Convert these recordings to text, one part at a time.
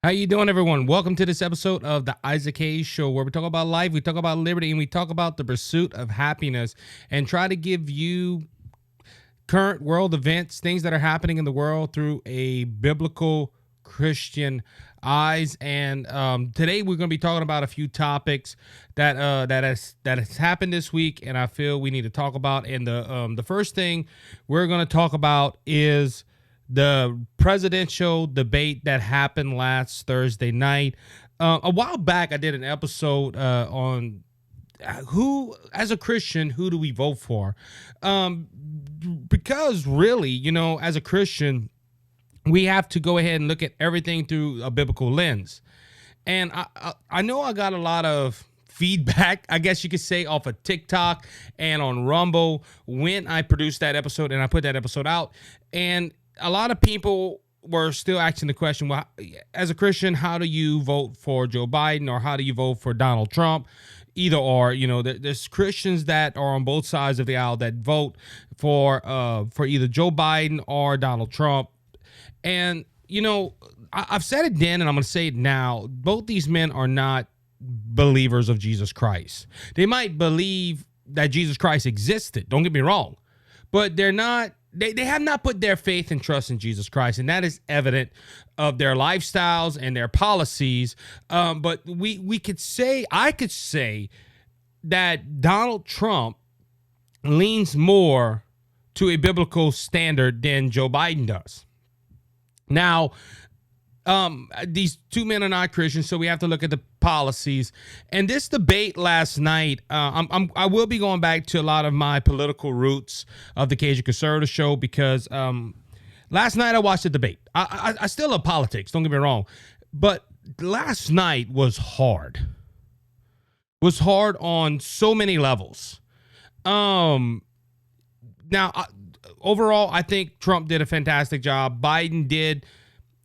How you doing, everyone? Welcome to this episode of the Isaac Hayes Show, where we talk about life, we talk about liberty, and we talk about the pursuit of happiness, and try to give you current world events, things that are happening in the world through a biblical Christian eyes. And today we're going to be talking about a few topics that has happened this week, and I feel we need to talk about. And the first thing we're going to talk about is the presidential debate that happened last Thursday night. A while back, I did an episode on who, as a Christian, who do we vote for? Because really, as a Christian, we have to go ahead and look at everything through a biblical lens. And I know I got a lot of feedback, I guess you could say, off of TikTok and on Rumble when I produced that episode and I put that episode out. And a lot of people were still asking the question, well, as a Christian, how do you vote for Joe Biden, or how do you vote for Donald Trump? Either or, there's Christians that are on both sides of the aisle that vote for either Joe Biden or Donald Trump. And, I've said it then and I'm going to say it now. Both these men are not believers of Jesus Christ. They might believe that Jesus Christ existed. Don't get me wrong. But they're not. They have not put their faith and trust in Jesus Christ, and that is evident of their lifestyles and their policies. But I could say that Donald Trump leans more to a biblical standard than Joe Biden does. Now, these two men are not Christians, so we have to look at the policies. And this debate last night, I will be going back to a lot of my political roots of the Cajun Conservative Show, because last night I watched the debate. I still love politics, don't get me wrong, but last night was hard. Was hard on so many levels. Now, overall, I think Trump did a fantastic job. Biden did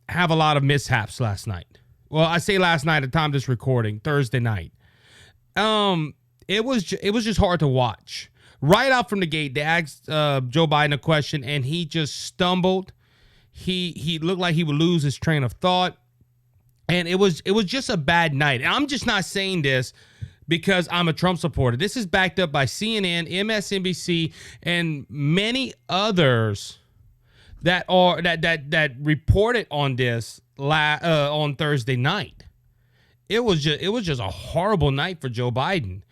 have a lot of mishaps last night. Well, I say last night at the time of this recording, Thursday night. It was just hard to watch. Right out from the gate, they asked Joe Biden a question, and he just stumbled. He looked like he would lose his train of thought, and it was just a bad night. And I'm just not saying this because I'm a Trump supporter. This is backed up by CNN, MSNBC, and many others that reported on this on Thursday night. It was just a horrible night for Joe Biden.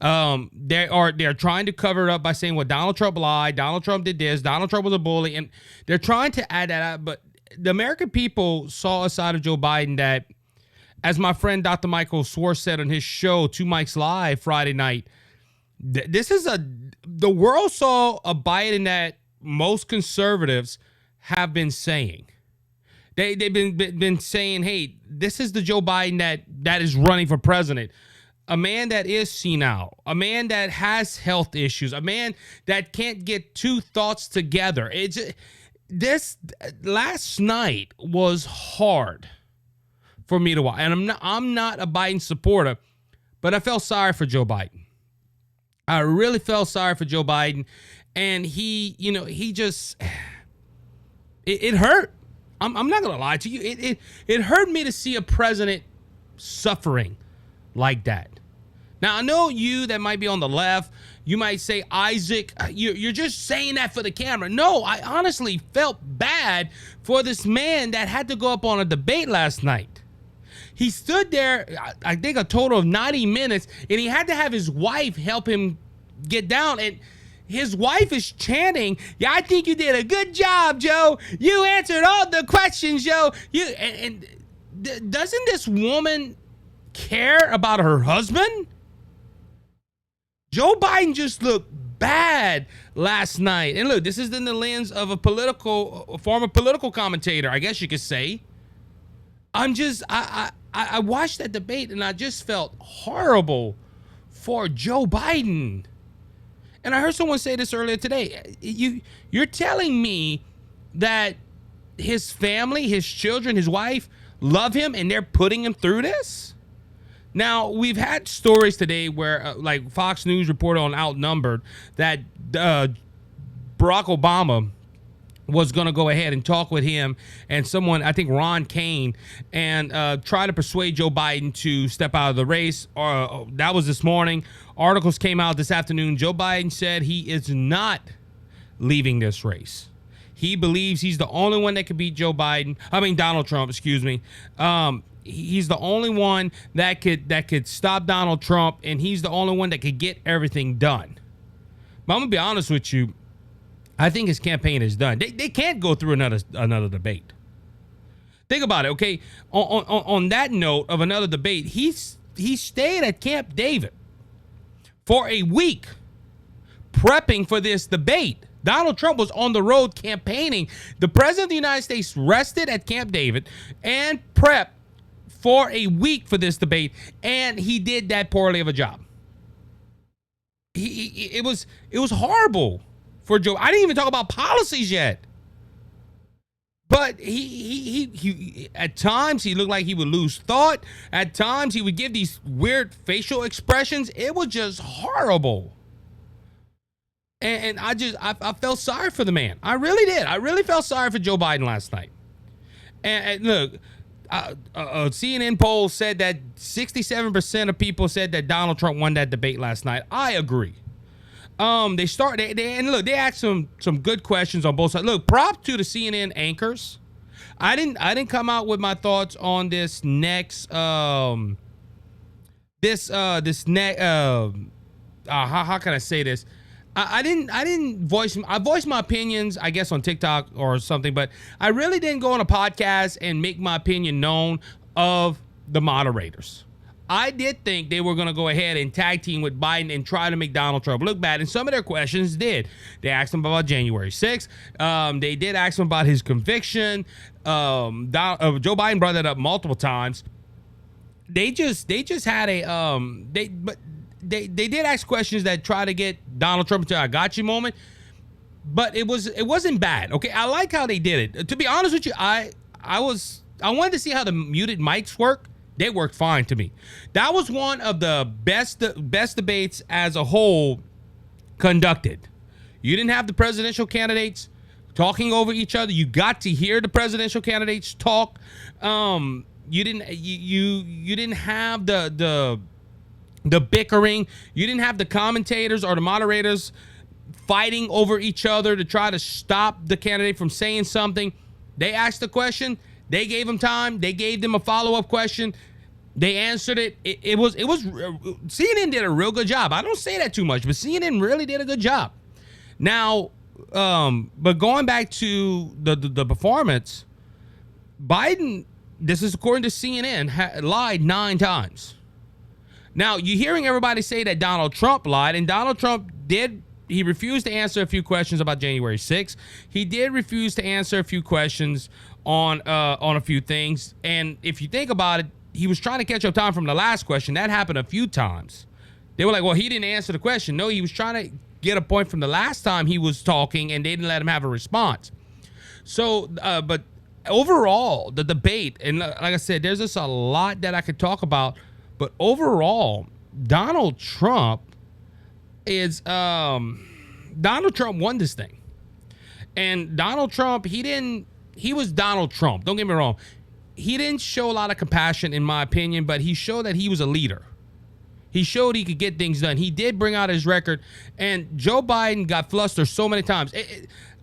They're trying to cover it up by saying, well, Donald Trump lied, Donald Trump did this, Donald Trump was a bully, and they're trying to add that up. But the American people saw a side of Joe Biden that, as my friend Dr. Michael Swartz said on his show, Two Mics Live Friday night, the world saw a Biden that most conservatives have been saying. They've been saying, hey, this is the Joe Biden that is running for president. A man that is senile, a man that has health issues, a man that can't get two thoughts together. This last night was hard for me to watch. And I'm not a Biden supporter, but I felt sorry for Joe Biden. I really felt sorry for Joe Biden. And he just... It hurt. I'm not going to lie to you. It hurt me to see a president suffering like that. Now, I know you that might be on the left, you might say, Isaac, you're just saying that for the camera. No, I honestly felt bad for this man that had to go up on a debate last night. He stood there, I think a total of 90 minutes, and he had to have his wife help him get down. And his wife is chanting, yeah, I think you did a good job, Joe. You answered all the questions, Joe. Doesn't this woman care about her husband? Joe Biden just looked bad last night. And look, this is in the lens of a former political commentator, I guess you could say. I watched that debate and I just felt horrible for Joe Biden. And I heard someone say this earlier today. You're telling me that his family, his children, his wife love him and they're putting him through this? Now, we've had stories today where, like Fox News reported on Outnumbered, that Barack Obama was going to go ahead and talk with him and someone, I think Ron Kane, and try to persuade Joe Biden to step out of the race. That was this morning. Articles came out this afternoon. Joe Biden said he is not leaving this race. He believes he's the only one that could beat Donald Trump, excuse me. He's the only one that could stop Donald Trump, and he's the only one that could get everything done. But I'm going to be honest with you. I think his campaign is done. They can't go through another debate. Think about it, okay? On that note of another debate, he stayed at Camp David for a week prepping for this debate. Donald Trump was on the road campaigning. The president of the United States rested at Camp David and prepped for a week for this debate, and he did that poorly of a job. It was horrible. For Joe, I didn't even talk about policies yet. But he at times he looked like he would lose thought. At times he would give these weird facial expressions. It was just horrible. And I felt sorry for the man. I really did. I really felt sorry for Joe Biden last night. And look, a CNN poll said that 67% of people said that Donald Trump won that debate last night. I agree. They asked some good questions on both sides. Look, props to the CNN anchors. I didn't come out with my thoughts on this next how can I say this? I voiced my opinions, I guess, on TikTok or something, but I really didn't go on a podcast and make my opinion known of the moderators. I did think they were going to go ahead and tag team with Biden and try to make Donald Trump look bad, and some of their questions did. They asked him about January 6th. They did ask him about his conviction. Joe Biden brought that up multiple times. They just had they did ask questions that try to get Donald Trump into a gotcha moment, but it wasn't bad. Okay, I like how they did it. To be honest with you, I wanted to see how the muted mics work. They worked fine to me. That was one of the best debates as a whole conducted. You didn't have the presidential candidates talking over each other. You got to hear the presidential candidates talk. You didn't have the bickering. You didn't have the commentators or the moderators fighting over each other to try to stop the candidate from saying something. They asked the question. They gave them time. They gave them a follow-up question. They answered it. It was CNN did a real good job. I don't say that too much, but CNN really did a good job. Now, but going back to the performance, Biden, this is according to CNN, lied 9 times. Now, you're hearing everybody say that Donald Trump lied, and Donald Trump did. He refused to answer a few questions about January 6th. He did refuse to answer a few questions on a few things. And if you think about it, he was trying to catch up time from the last question. That happened a few times. They were like, well, he didn't answer the question. No, he was trying to get a point from the last time he was talking, and they didn't let him have a response. So, but overall, the debate, and like I said, there's just a lot that I could talk about. But overall, Donald Trump won this thing. And Donald Trump, he was Donald Trump. Don't get me wrong. He didn't show a lot of compassion, in my opinion, but he showed that he was a leader. He showed he could get things done. He did bring out his record, and Joe Biden got flustered so many times.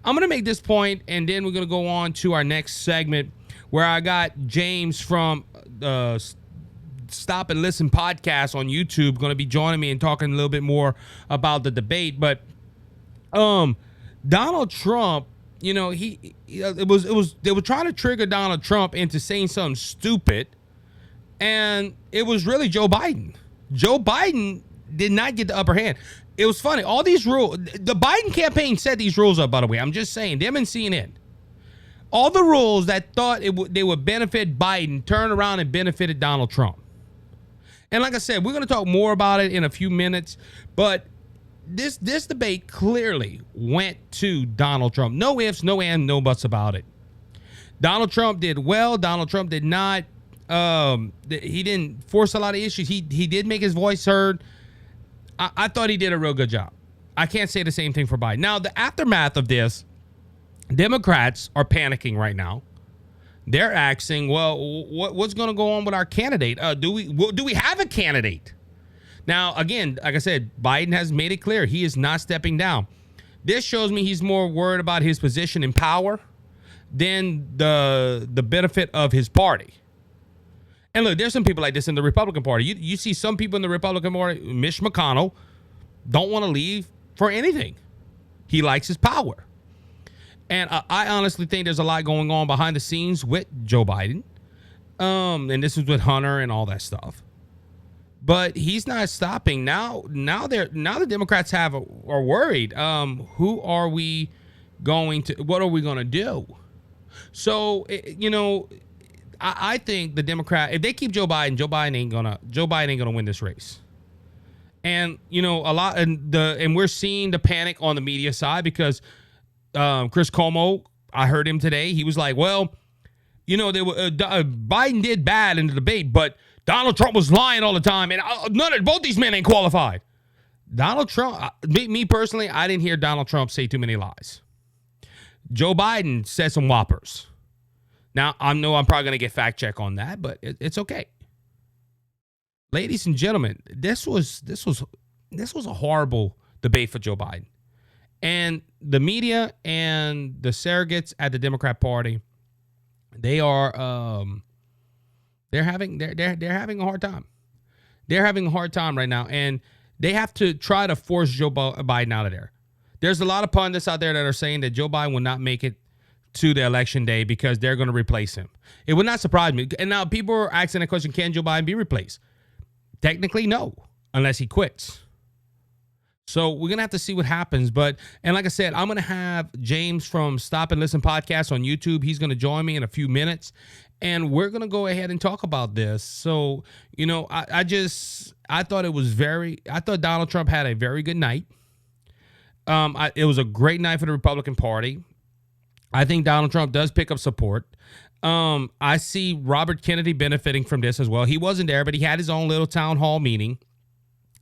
I'm going to make this point, and then we're going to go on to our next segment where I got James from Stop and Listen podcast on YouTube going to be joining me and talking a little bit more about the debate. But Donald Trump, you know, they were trying to trigger Donald Trump into saying something stupid, and it was really Joe Biden. Joe Biden did not get the upper hand. It was funny. All these rules, the Biden campaign set these rules up, by the way. I'm just saying, them and CNN. All the rules that thought they would benefit Biden turned around and benefited Donald Trump. And like I said, we're going to talk more about it in a few minutes, but this debate clearly went to Donald Trump. No ifs, no ands, no buts about it. Donald Trump did well. Donald Trump did not. He didn't force a lot of issues. He did make his voice heard. I thought he did a real good job. I can't say the same thing for Biden. Now, the aftermath of this, Democrats are panicking right now. They're asking, well, what's going to go on with our candidate? Do we have a candidate? Now, again, like I said, Biden has made it clear he is not stepping down. This shows me he's more worried about his position in power than the benefit of his party. And look, there's some people like this in the Republican Party. You see some people in the Republican Party, Mitch McConnell, don't want to leave for anything. He likes his power. And I honestly think there's a lot going on behind the scenes with Joe Biden. And this is with Hunter and all that stuff. But he's not stopping. Now the Democrats are worried. What are we going to do? So, I think the Democrat, if they keep Joe Biden ain't gonna win this race. And and we're seeing the panic on the media side because Chris Cuomo, I heard him today. He was like, well, Biden did bad in the debate, but Donald Trump was lying all the time, and both these men ain't qualified. Donald Trump, me personally, I didn't hear Donald Trump say too many lies. Joe Biden said some whoppers. Now, I know I'm probably going to get fact check on that, but it's okay. Ladies and gentlemen, this was a horrible debate for Joe Biden. And the media and the surrogates at the Democrat Party, they are they're having a hard time. They're having a hard time right now, and they have to try to force Joe Biden out of there. There's a lot of pundits out there that are saying that Joe Biden will not make it to the election day because they're going to replace him. It would not surprise me. And now people are asking the question, can Joe Biden be replaced? Technically, no, unless he quits. So we're going to have to see what happens. And like I said, I'm going to have James from Stop and Listen podcast on YouTube. He's going to join me in a few minutes, and we're going to go ahead and talk about this. So, I thought I thought Donald Trump had a very good night. It was a great night for the Republican Party. I think Donald Trump does pick up support. I see Robert Kennedy benefiting from this as well. He wasn't there, but he had his own little town hall meeting.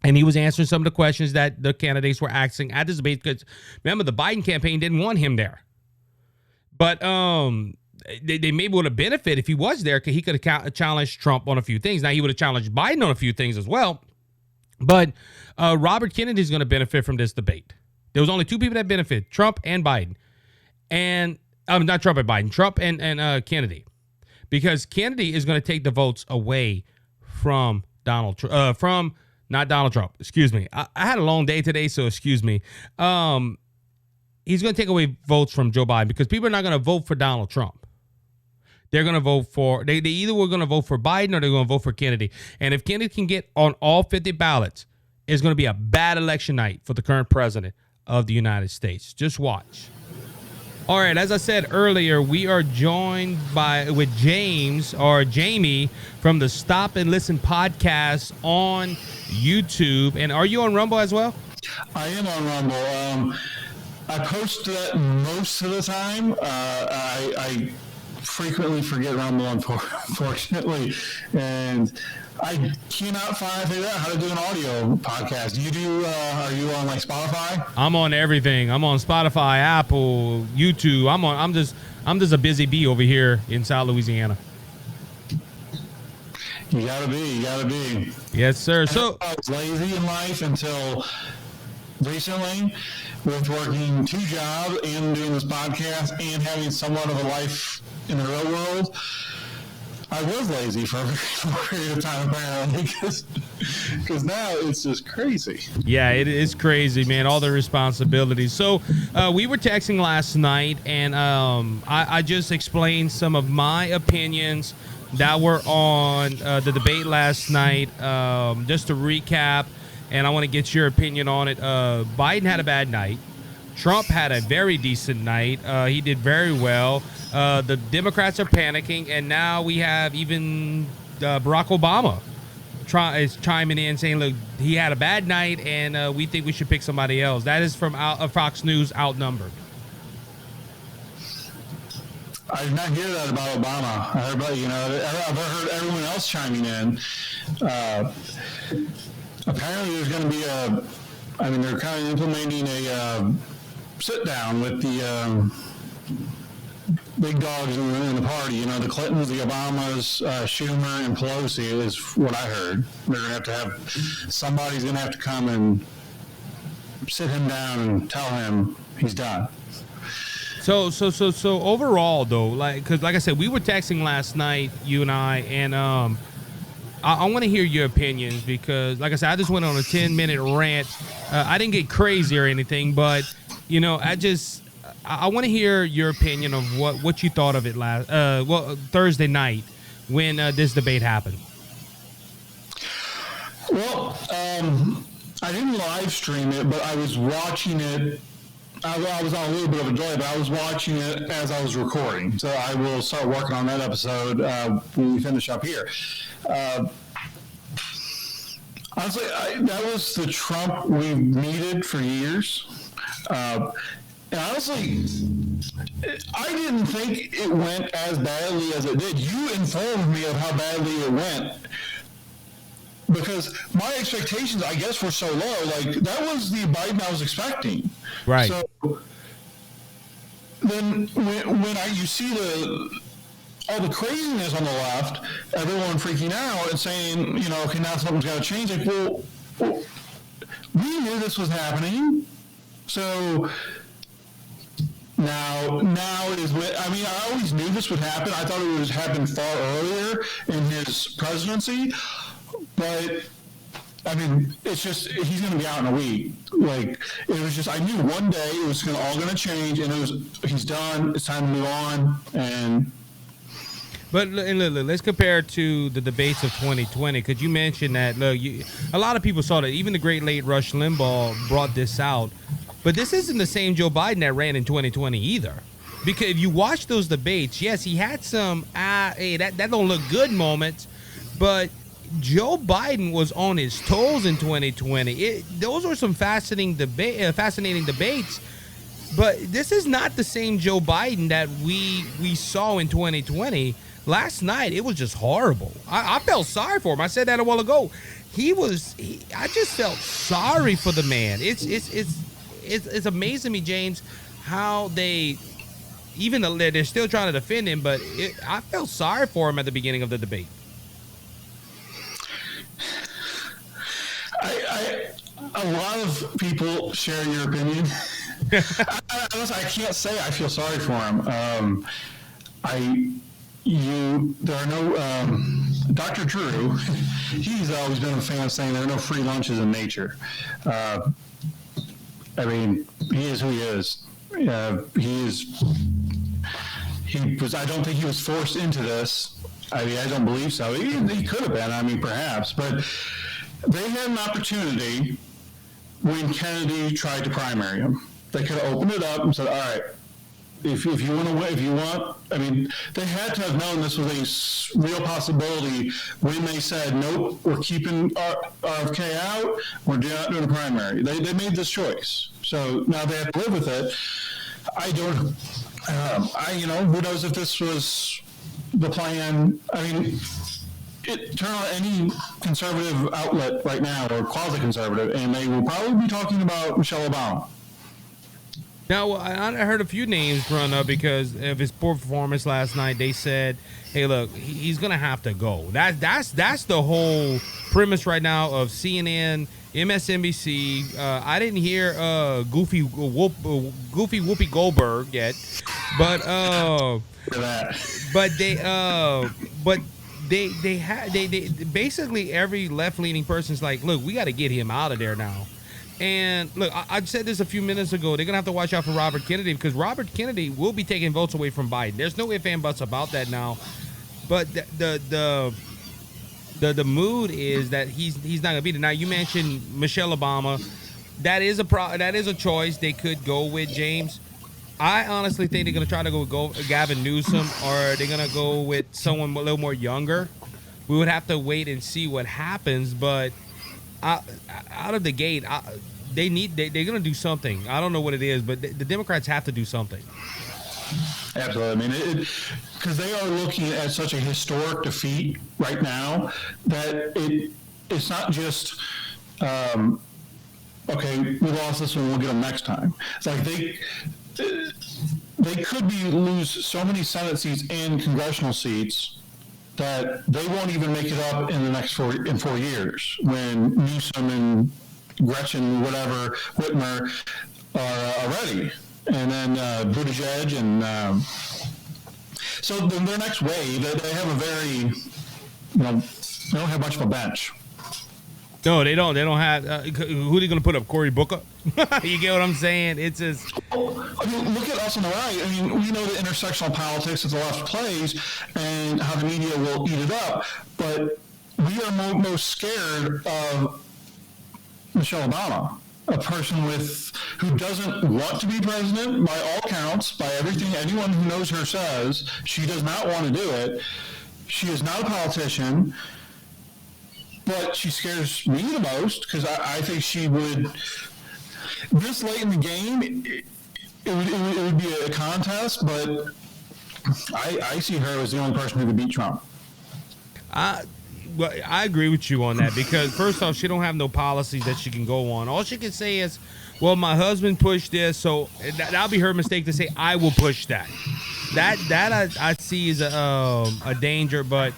And he was answering some of the questions that the candidates were asking at this debate. Because remember, the Biden campaign didn't want him there. But they maybe would have benefited if he was there, because he could have challenged Trump on a few things. Now, he would have challenged Biden on a few things as well. But Robert Kennedy is going to benefit from this debate. There was only two people that benefit, Trump and Biden. And not Trump and Biden, Trump and Kennedy. Because Kennedy is going to take the votes away from not Donald Trump, excuse me. I had a long day today, so excuse me. He's going to take away votes from Joe Biden because people are not going to vote for Donald Trump. They're going to vote for, they either were going to vote for Biden or they're going to vote for Kennedy. And if Kennedy can get on all 50 ballots, it's going to be a bad election night for the current president of the United States. Just watch. All right, as I said earlier, we are joined with Jamie from the Stop and Listen podcast on YouTube. And are you on Rumble as well? I am on Rumble. I post that most of the time. I frequently forget Rumble, unfortunately, and I cannot figure out how to do an audio podcast. You do? Are you on like Spotify? I'm on everything. I'm on Spotify, Apple, YouTube. I'm just a busy bee over here in South Louisiana. You gotta be. Yes, sir. So I was lazy in life until recently, with working 2 jobs and doing this podcast and having somewhat of a life in the real world. I was lazy for a very long period of time, apparently, because now it's just crazy. Yeah, it is crazy, man, all the responsibilities. So we were texting last night, and I just explained some of my opinions that were on the debate last night. Just to recap, and I want to get your opinion on it. Biden had a bad night. Trump had a very decent night. He did very well. The Democrats are panicking, and now we have even Barack Obama is chiming in saying, look, he had a bad night, and we think we should pick somebody else. That is from Fox News Outnumbered. I did not hear that about Obama. I heard about, I've heard everyone else chiming in. Apparently there's going to be they're kind of implementing a sit down with the big dogs in the party. You know, the Clintons, the Obamas, Schumer, and Pelosi is what I heard. They're going to have somebody's going to have to come and sit him down and tell him he's done. So overall though, because like I said, we were texting last night, you and I want to hear your opinions because, like I said, I just went on a 10-minute rant. I didn't get crazy or anything, but you know, I want to hear your opinion of what you thought of it Thursday night when this debate happened. Well, I didn't live stream it, but I was watching it. I was on a little bit of a delay, but I was watching it as I was recording. So I will start working on that episode when we finish up here. Honestly, that was the Trump we needed for years. And honestly, I didn't think it went as badly as it did. You informed me of how badly it went. Because my expectations, I guess, were so low. Like, that was the Biden I was expecting. Right. So then when you see all the craziness on the left, everyone freaking out and saying, you know, okay, now something's got to change. Like, well, we knew this was happening. So now is when, I mean, I always knew this would happen. I thought it would happen far earlier in his presidency. But, I mean, it's just, he's going to be out in a week. Like, it was just, I knew one day it was all going to change, and he's done, it's time to move on, But look, let's compare it to the debates of 2020, because you mentioned that, look, a lot of people saw that. Even the great late Rush Limbaugh brought this out. But this isn't the same Joe Biden that ran in 2020 either. Because if you watch those debates, yes, he had some, hey, that don't look good moments, but Joe Biden was on his toes in 2020. Those were some fascinating debates, but this is not the same Joe Biden that we saw in 2020. Last night, it was just horrible. I felt sorry for him. I said that a while ago. I just felt sorry for the man. It's amazing to me, James, how they're still trying to defend him, but I felt sorry for him at the beginning of the debate. A lot of people share your opinion. I can't say I feel sorry for him. There are no, Dr. Drew, he's always been a fan of saying there are no free lunches in nature. I mean, he is who he is. I don't think he was forced into this. I mean, I don't believe so. He could have been, I mean, perhaps, but they had an opportunity when Kennedy tried to primary him. They could have opened it up and said, all right, if you want to win, I mean, they had to have known this was a real possibility when they said, nope, we're keeping RFK out, we're not doing a primary. They made this choice. So now they have to live with it. Who knows if this was the plan? I mean, turn on any conservative outlet right now, or quasi-conservative, and they will probably be talking about Michelle Obama. Now, I heard a few names run up because of his poor performance last night. They said, hey, look, he's going to have to go. That's the whole premise right now of CNN, MSNBC. I didn't hear Goofy Whoopi Goldberg yet, but they basically every left-leaning person's like, look, we got to get him out of there now. And look, I said this a few minutes ago. They're gonna have to watch out for Robert Kennedy because Robert Kennedy will be taking votes away from Biden. There's no ifs and buts about that now. But the mood is that he's not gonna be there. Now you mentioned Michelle Obama. That is a choice they could go with, James. I honestly think they're gonna try to go with Gavin Newsom, or they're gonna go with someone a little more younger. We would have to wait and see what happens, but out of the gate, they're gonna do something. I don't know what it is, but the Democrats have to do something. Absolutely. I mean, because they are looking at such a historic defeat right now that it's not just okay, we lost this one, we'll get them next time. It's like they could lose so many Senate seats and congressional seats that they won't even make it up in the next 4 years when Newsom and Gretchen, whatever, Whitmer are ready. And then Buttigieg and so their next wave, they have a very, they don't have much of a bench. No, they don't. They don't have. Who are they going to put up? Cory Booker? You get what I'm saying? It's just. I mean, look at us on the right. I mean, we know the intersectional politics that the left plays and how the media will eat it up. But we are most scared of Michelle Obama, a person who doesn't want to be president by all counts, by everything anyone who knows her says. She does not want to do it. She is not a politician. But she scares me the most because I think she would, this late in the game, it would be a contest, but I see her as the only person who could beat Trump. Well, I agree with you on that because first off, she don't have no policies that she can go on. All she can say is, well, my husband pushed this, so that'll be her mistake to say, I will push that. That I see as a danger, but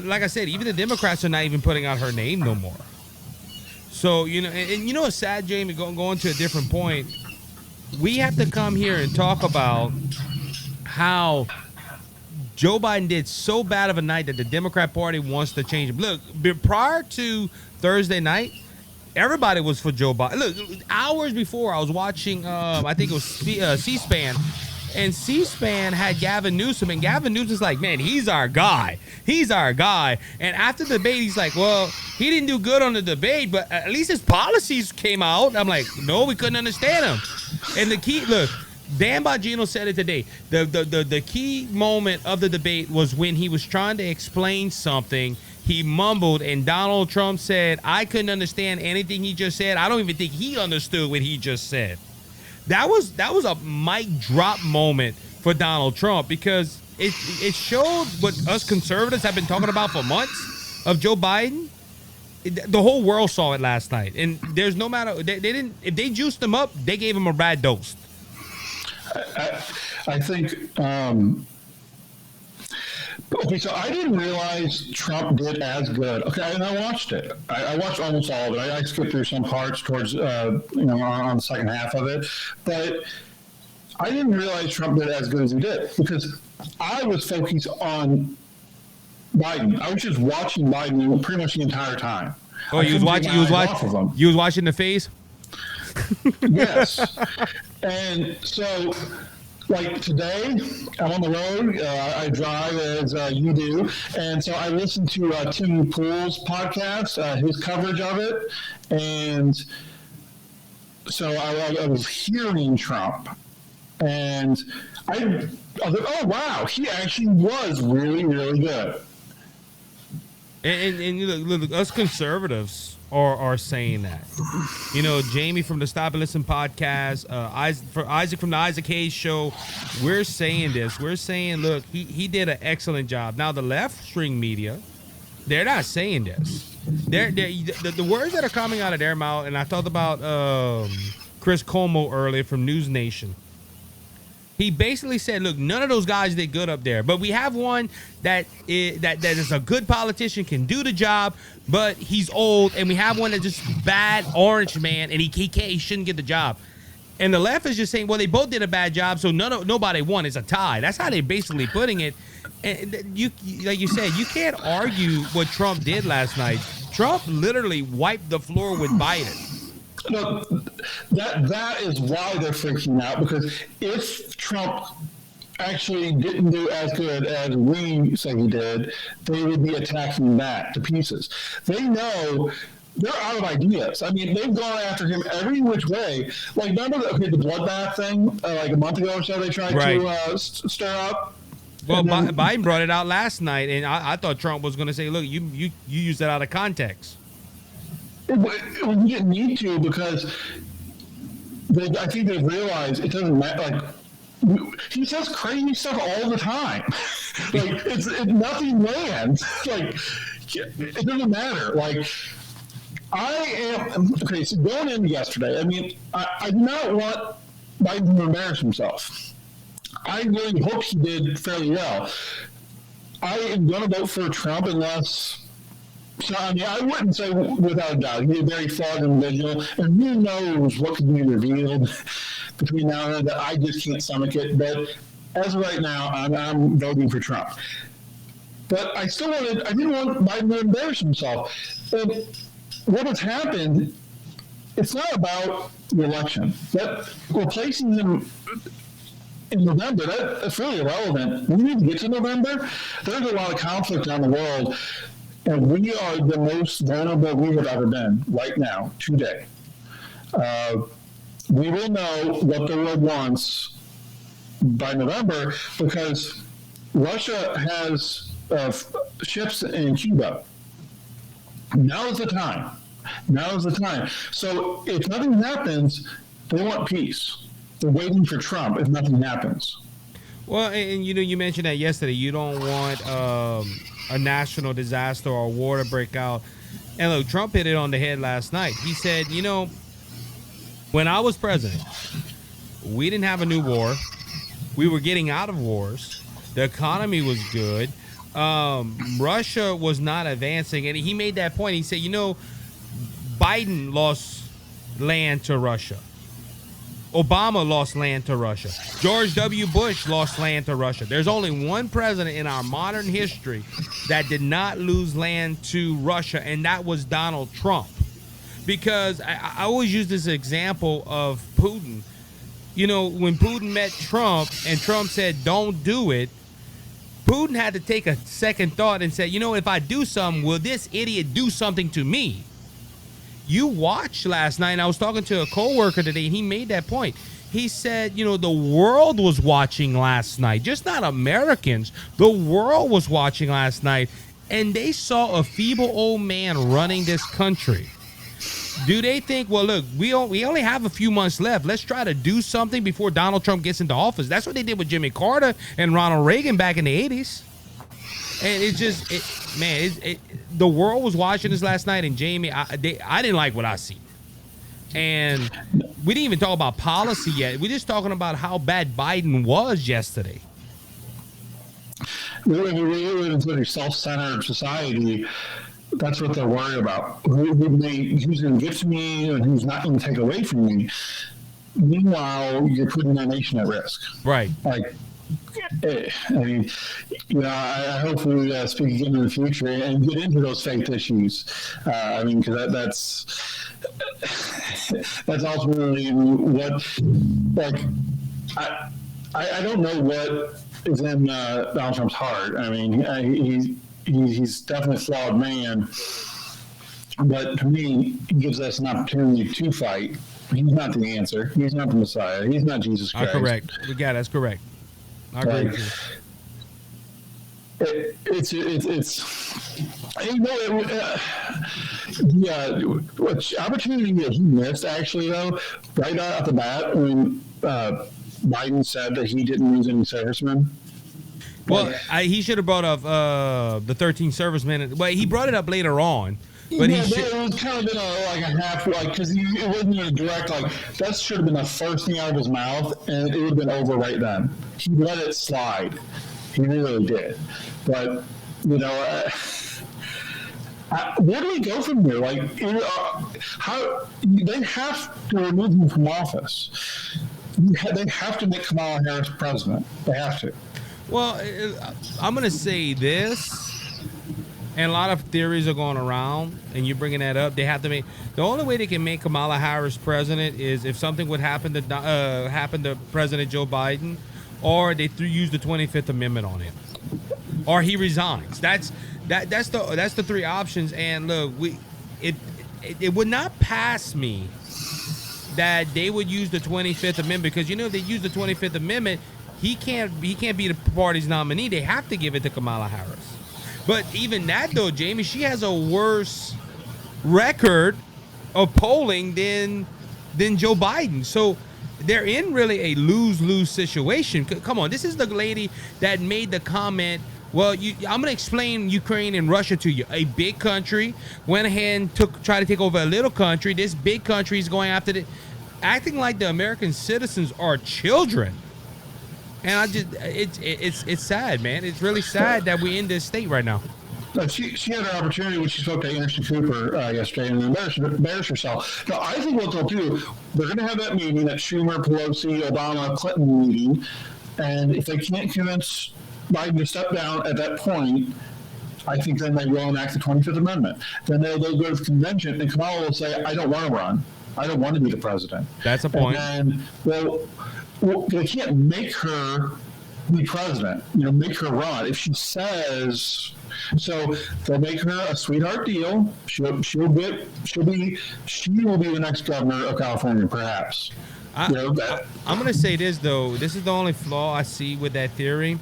like I said, even the Democrats are not even putting out her name no more. So, and you know what's sad, Jamie, going to a different point, we have to come here and talk about how Joe Biden did so bad of a night that the Democrat Party wants to change him. Look, prior to Thursday night, everybody was for Joe Biden. Look, hours before, I was watching, I think it was C-SPAN, and C-SPAN had Gavin Newsom, and Gavin Newsom's like, man, he's our guy. He's our guy. And after the debate, he's like, well, he didn't do good on the debate, but at least his policies came out. I'm like, no, we couldn't understand him. And the key, look, Dan Bongino said it today. The key moment of the debate was when he was trying to explain something. He mumbled, and Donald Trump said, I couldn't understand anything he just said. I don't even think he understood what he just said. That was a mic drop moment for Donald Trump because it showed what us conservatives have been talking about for months of Joe Biden. The whole world saw it last night, and there's no matter they didn't, if they juiced him up, they gave him a bad dose. I think. Okay, so I didn't realize Trump did as good. Okay, and I watched it. I watched almost all of it. I skipped through some parts towards, on the second half of it. But I didn't realize Trump did as good as he did because I was focused on Biden. I was just watching Biden pretty much the entire time. Oh, you was watching the phase? Yes. And so, like today, I'm on the road. I drive as you do, and so I listened to Tim Pool's podcast, his coverage of it, and so I was hearing Trump, and I was like, oh wow, he actually was really, really good. And look, us conservatives are saying that. Jamie from the Stop and Listen podcast, Isaac from the Isaac Hayes show, we're saying this. We're saying, look, he did an excellent job. Now, the left string media, they're not saying this. The words that are coming out of their mouth, and I talked about Chris Cuomo earlier from News Nation. He basically said, look, none of those guys did good up there. But we have one that is a good politician, can do the job, but he's old. And we have one that's just bad orange man, and he shouldn't get the job. And the left is just saying, well, they both did a bad job, so nobody won. It's a tie. That's how they're basically putting it. And like you said, you can't argue what Trump did last night. Trump literally wiped the floor with Biden. No, that is why they're freaking out, because if Trump actually didn't do as good as we say he did, they would be attacking that to pieces. They know they're out of ideas. I mean, they've gone after him every which way. Like, remember the bloodbath thing like a month ago or so they tried to stir up? Well, Biden brought it out last night, and I thought Trump was going to say, look, you use that out of context. We didn't need to because I think they've realized it doesn't matter. Like, he says crazy stuff all the time. Like, nothing lands. Like, it doesn't matter. Like, I am okay. So going in yesterday, I mean, I do not want Biden will embarrass himself. I really hope he did fairly well. I am going to vote for Trump unless, so, I mean, I wouldn't say without a doubt. He's a very flawed individual, and who knows what could be revealed between now and then that I just can't stomach it. But as of right now, I'm voting for Trump. But I didn't want Biden to embarrass himself. And what has happened, it's not about the election. That replacing him in November, that's really irrelevant. We need to get to November. There's a lot of conflict around the world, and we are the most vulnerable we have ever been right now, today. We will know what the world wants by November because Russia has ships in Cuba. Now is the time. Now is the time. So if nothing happens, they want peace. They're waiting for Trump if nothing happens. Well, and you mentioned that yesterday. You don't want a national disaster or war to break out. And look, Trump hit it on the head last night. He said, when I was president, we didn't have a new war. We were getting out of wars. The economy was good. Russia was not advancing. And he made that point. He said, Biden lost land to Russia. Obama lost land to Russia. George W. Bush lost land to Russia. There's only one president in our modern history that did not lose land to Russia, and that was Donald Trump. Because I always use this example of Putin. When Putin met Trump and Trump said, don't do it, Putin had to take a second thought and say, if I do something, will this idiot do something to me? You watched last night, and I was talking to a coworker today, and he made that point. He said, the world was watching last night, just not Americans. The world was watching last night, and they saw a feeble old man running this country. Do they think, well, look, we only have a few months left. Let's try to do something before Donald Trump gets into office. That's what they did with Jimmy Carter and Ronald Reagan back in the 80s. And it's just, the world was watching this last night, and Jamie, I didn't like what I see. And we didn't even talk about policy yet. We're just talking about how bad Biden was yesterday. We live in such a self-centered society. That's what they're worried about. Who's going to give to me and who's not going to take away from me. Meanwhile, you're putting our nation at risk. Right. I hope we speak again in the future and get into those faith issues. Because that's ultimately what. I don't know what is in Donald Trump's heart. He's definitely a flawed man, but to me, he gives us an opportunity to fight. He's not the answer. He's not the Messiah. He's not Jesus Christ. Correct. Yeah, that's correct. I agree with you. What opportunity that he missed actually though, right off the bat when Biden said that he didn't lose any servicemen. Well, he should have brought up the 13 servicemen. Well, he brought it up later on. But it was kind of been a half, because it wasn't a direct, that should have been the first thing out of his mouth, and it would have been over right then. He let it slide. He really did. But, where do we go from here? How they have to remove him from office. They have to make Kamala Harris president. They have to. Well, I'm going to say this. And a lot of theories are going around, and you're bringing that up. They have to make the only way they can make Kamala Harris president is if something would happen to President Joe Biden, or they use the 25th Amendment on him, or he resigns. That's the three options. And look, it would not pass me that they would use the 25th Amendment because if they use the 25th Amendment, he can't be the party's nominee. They have to give it to Kamala Harris. But even that, though, Jamie, she has a worse record of polling than Joe Biden. So they're in really a lose-lose situation. Come on, this is the lady that made the comment, well, I'm going to explain Ukraine and Russia to you. A big country went ahead and tried to take over a little country. This big country is going after acting like the American citizens are children. And I just, it's sad, man. It's really sad that we're in this state right now. She had an opportunity when she spoke to Anderson Cooper yesterday and embarrassed herself. Now, I think what they'll do, they're going to have that meeting, that Schumer, Pelosi, Obama, Clinton meeting, and if they can't convince Biden to step down at that point, I think then they will enact the 25th Amendment. Then they'll go to the convention, and Kamala will say, I don't want to run. I don't want to be the president. That's a point. And then, well, they can't make her be president, make her run. If she says, so they'll make her a sweetheart deal. She will be the next governor of California, perhaps. I'm going to say this, though. This is the only flaw I see with that theory,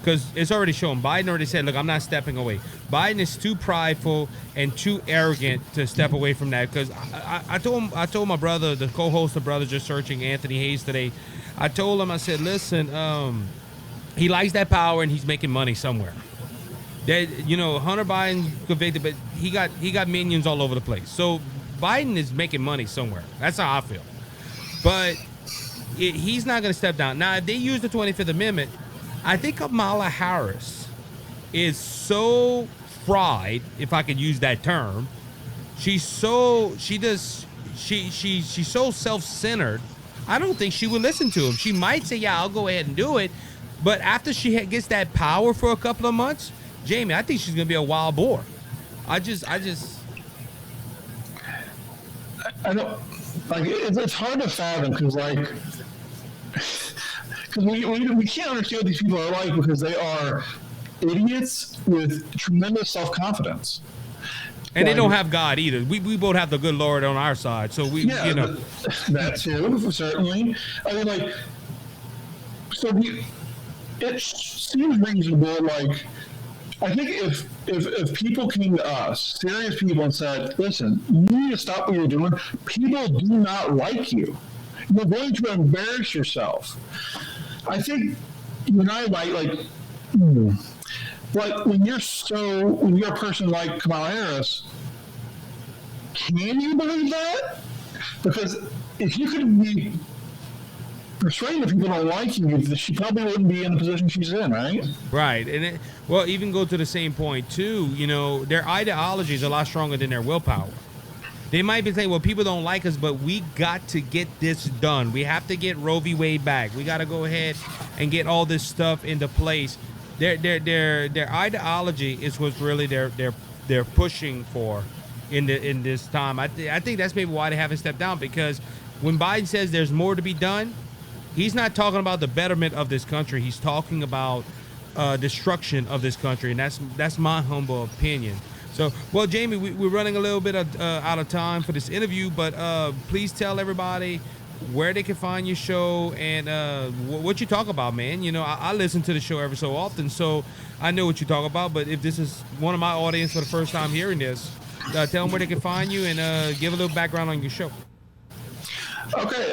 because it's already shown. Biden already said, look, I'm not stepping away. Biden is too prideful and too arrogant to step away from that, because I told my brother, the co-host of Brothers Just Searching, Anthony Hayes, today, I told him, I said, listen, he likes that power and he's making money somewhere. That, Hunter Biden convicted, but he got minions all over the place. So Biden is making money somewhere. That's how I feel. But he's not going to step down. Now, if they use the 25th Amendment, I think Kamala Harris is so fried, if I could use that term. She's so self-centered. I don't think she would listen to him. She might say, yeah, I'll go ahead and do it. But after she gets that power for a couple of months, Jamie, I think she's going to be a wild boar. I don't, like, it's hard to fathom, because we can't understand what these people are like, because they are idiots with tremendous self-confidence. And they don't have God either. We both have the good Lord on our side, so that too, certainly. I mean, it seems reasonable. I think if people came to us, serious people, and said, "Listen, you need to stop what you're doing. People do not like you. You're going to embarrass yourself." I think you and I might But when you're a person like Kamala Harris, can you believe that? Because if you could be persuaded people don't like you, she probably wouldn't be in the position she's in, right? Right. And even go to the same point too, their ideology is a lot stronger than their willpower. They might be saying, well, people don't like us, but we got to get this done. We have to get Roe v. Wade back. We got to go ahead and get all this stuff into place. Their ideology is what's really they're pushing for in this time. I think that's maybe why they haven't stepped down, because when Biden says there's more to be done, he's not talking about the betterment of this country. He's talking about destruction of this country, and that's my humble opinion. So, well, Jamie, we're running a little bit out of time for this interview, but please tell everybody where they can find your show and what you talk about, man. I listen to the show every so often, so I know what you talk about. But if this is one of my audience for the first time hearing this, tell them where they can find you and give a little background on your show. Okay,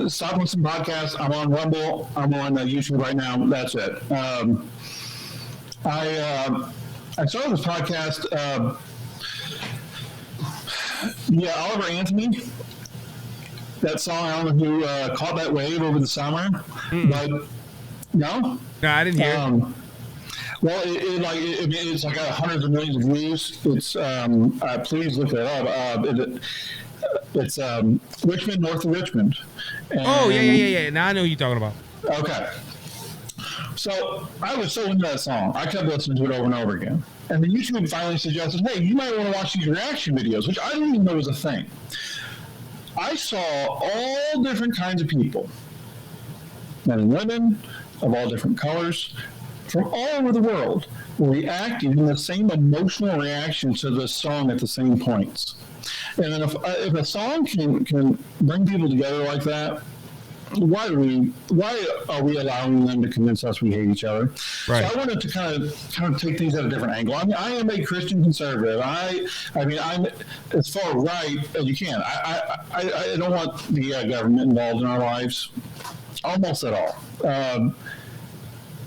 Stop With Some Podcasts. I'm on Rumble. I'm on YouTube right now. That's it. I started this podcast. Oliver Anthony. That song, I don't know who caught that wave over the summer, but no, I didn't hear it. Well, it's got hundreds of millions of views. It's please look it up. It's Richmond, north of Richmond. And, yeah. Now I know who you're talking about. Okay. So I was so into that song, I kept listening to it over and over again. And then YouTube finally suggested, hey, you might want to watch these reaction videos, which I didn't even know was a thing. I saw all different kinds of people, men and women of all different colors, from all over the world, reacting in the same emotional reaction to the song at the same points. And then if a song can bring people together like that, why are we allowing them to convince us we hate each other? Right. So I wanted to kind of take things at a different angle. I mean, I am a Christian conservative. I mean, I'm as far right as you can. I don't want the government involved in our lives almost at all.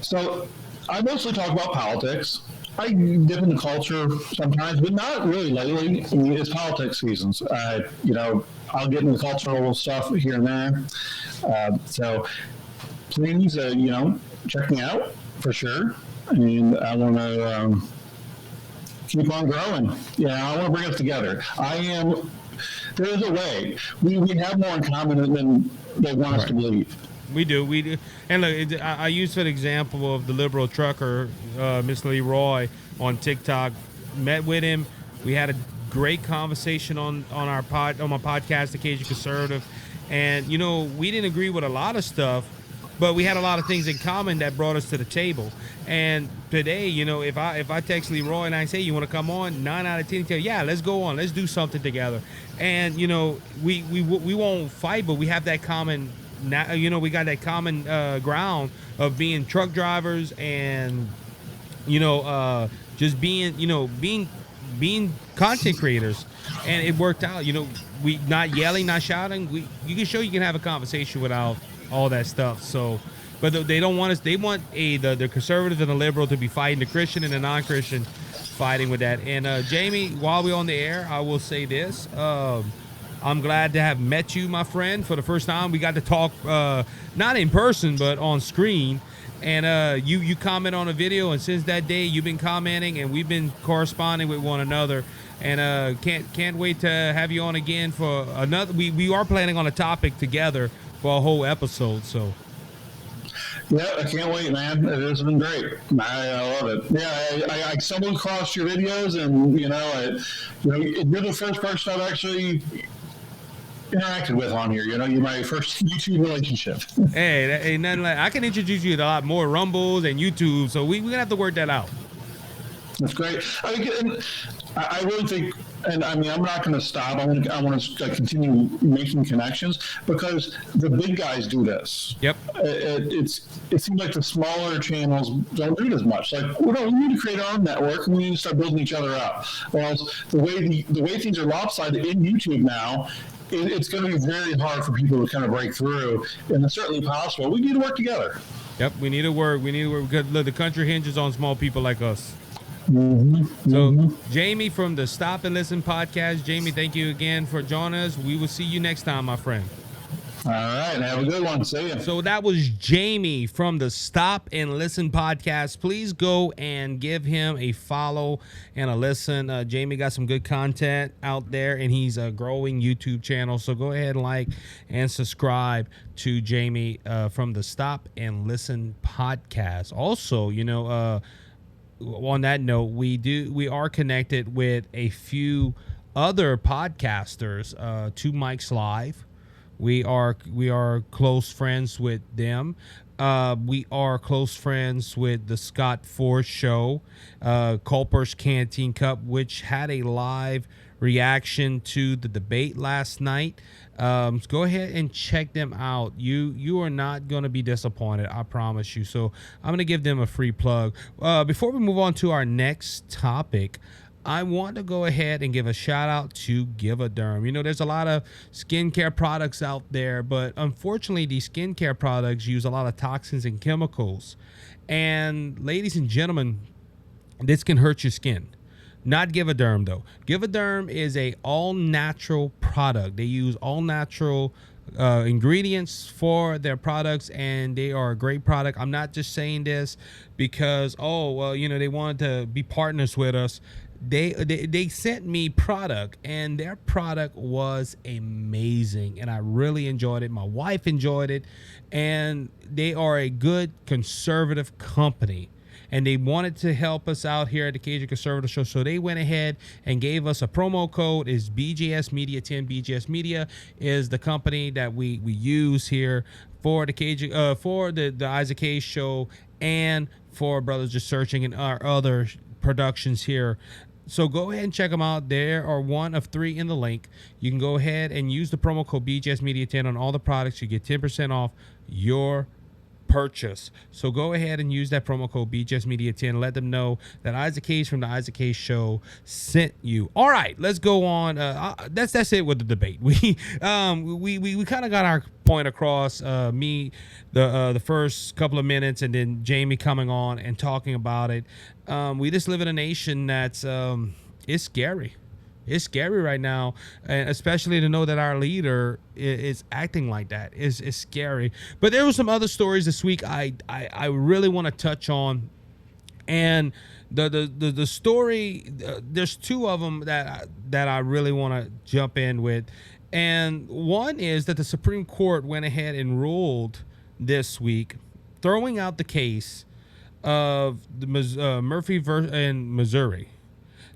So I mostly talk about politics. I dip in the culture sometimes, but not really lately. I mean, it's politics seasons. I'll get into cultural stuff here and there. So please, check me out for sure. And I want to keep on growing. Yeah, I want to bring us together. There is a way. We have more in common than they want us to believe. We do. And look, I use for the example of the liberal trucker, Mr. Leroy, on TikTok. Met with him. We had a great conversation on my podcast, The Cajun Conservative. And, we didn't agree with a lot of stuff, but we had a lot of things in common that brought us to the table. And today, if I text Leroy and I say, you want to come on, 9 out of 10 tell, yeah, let's go on. Let's do something together. And, we won't fight, but we have that common. Now, we got that common ground of being truck drivers and, just being content creators. And it worked out. We not yelling, not shouting. You can show you can have a conversation without all that stuff. So, but they don't want us. They want the conservative and the liberal to be fighting, the Christian and the non-Christian fighting with that. And Jamie, while we're on the air, I will say this. I'm glad to have met you, my friend, for the first time. We got to talk, not in person, but on screen. And you comment on a video, and since that day, you've been commenting, and we've been corresponding with one another. And can't wait to have you on again for another. We are planning on a topic together for a whole episode. So. Yeah, I can't wait, man. It has been great. I love it. Yeah, I stumbled across your videos, and you're the first person I've actually interacted with on here. You're my first YouTube relationship. Hey, that ain't nothing like. I can introduce you to a lot more Rumbles and YouTube, so we're gonna have to work that out. That's great. I really think, and I mean, I'm not going to stop. I want to continue making connections because the big guys do this. Yep. It seems like the smaller channels don't do it as much. Like, we need to create our own network, and we need to start building each other up. Well, the way things are lopsided in YouTube now, it's going to be very hard for people to kind of break through, and it's certainly possible. We need to work together. Yep, we need to work. Because look, the country hinges on small people like us. Mm-hmm. So, Jamie from the Stop and Listen podcast. Jamie, thank you again for joining us. We will see you next time, my friend. All right, have a good one. See you. So that was Jamie from the Stop and Listen podcast. Please go and give him a follow and a listen. Jamie got some good content out there, and he's a growing YouTube channel. So go ahead and like and subscribe to Jamie from the Stop and Listen podcast. Also, on that note, we are connected with a few other podcasters, Two Mics Live. We are close friends with them. We are close friends with the Scott Ford Show, Culper's Canteen Cup, which had a live reaction to the debate last night. So go ahead and check them out. You are not going to be disappointed, I promise you. So I'm going to give them a free plug. Before we move on to our next topic, I want to go ahead and give a shout out to Give-A-Derm. There's a lot of skincare products out there, but unfortunately, these skincare products use a lot of toxins and chemicals. And ladies and gentlemen, this can hurt your skin. Not Give-A-Derm, though. Give-A-Derm is a all-natural product. They use all-natural ingredients for their products, and they are a great product. I'm not just saying this because, they wanted to be partners with us. They sent me product, and their product was amazing, and I really enjoyed it. My wife enjoyed it, and they are a good conservative company, and they wanted to help us out here at the Cajun Conservative Show, so they went ahead and gave us a promo code. Is BGS Media 10. BGS Media is the company that we use here for the Cajun for the Isaac Hayes Show and for Brothers Just Searching and our other productions here. So go ahead and check them out. There are one of three in the link. You can go ahead and use the promo code BGS Media 10 on all the products. You get 10% off your purchase. So go ahead and use that promo code BJSmedia10. Let them know that Isaac Hayes from the Isaac Hayes Show sent you. All right, let's go on. That's it with the debate. We kind of got our point across. The first couple of minutes, and then Jamie coming on and talking about it. We just live in a nation that's it's scary. It's scary right now, and especially to know that our leader is acting like that is scary. But there were some other stories this week I really want to touch on, and the story, there's two of them that I really want to jump in with, and one is that the Supreme Court went ahead and ruled this week, throwing out the case of the Murphy in Missouri.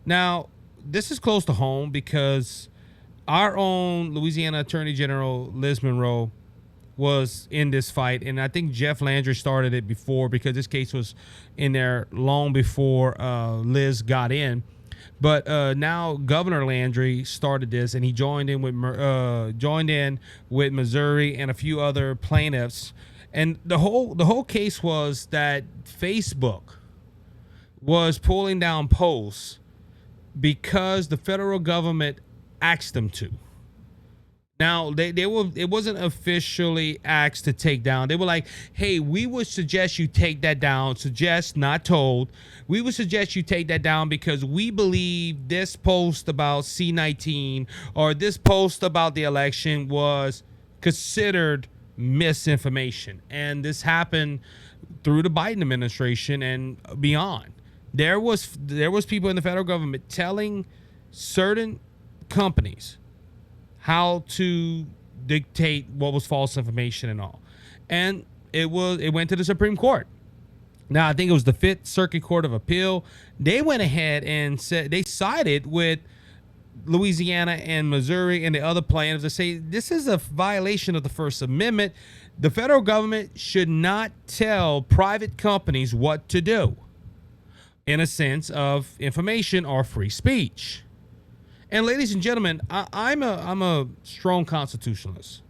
Now, this is close to home because our own Louisiana Attorney General Liz Monroe was in this fight, and I think Jeff Landry started it before because this case was in there long before Liz got in. But now Governor Landry started this, and he joined in with Missouri and a few other plaintiffs. And the whole case was that Facebook was pulling down posts because the federal government asked them to. Now, it wasn't officially asked to take down. They were like, hey, we would suggest you take that down. Suggest, not told. We would suggest you take that down because we believe this post about C-19 or this post about the election was considered misinformation. And this happened through the Biden administration and beyond. There was people in the federal government telling certain companies how to dictate what was false information and all. And it went to the Supreme Court. Now, I think it was the Fifth Circuit Court of Appeal. They went ahead and said they sided with Louisiana and Missouri and the other plaintiffs to say this is a violation of the First Amendment. The federal government should not tell private companies what to do in a sense of information or free speech. And ladies and gentlemen, I'm a strong constitutionalist,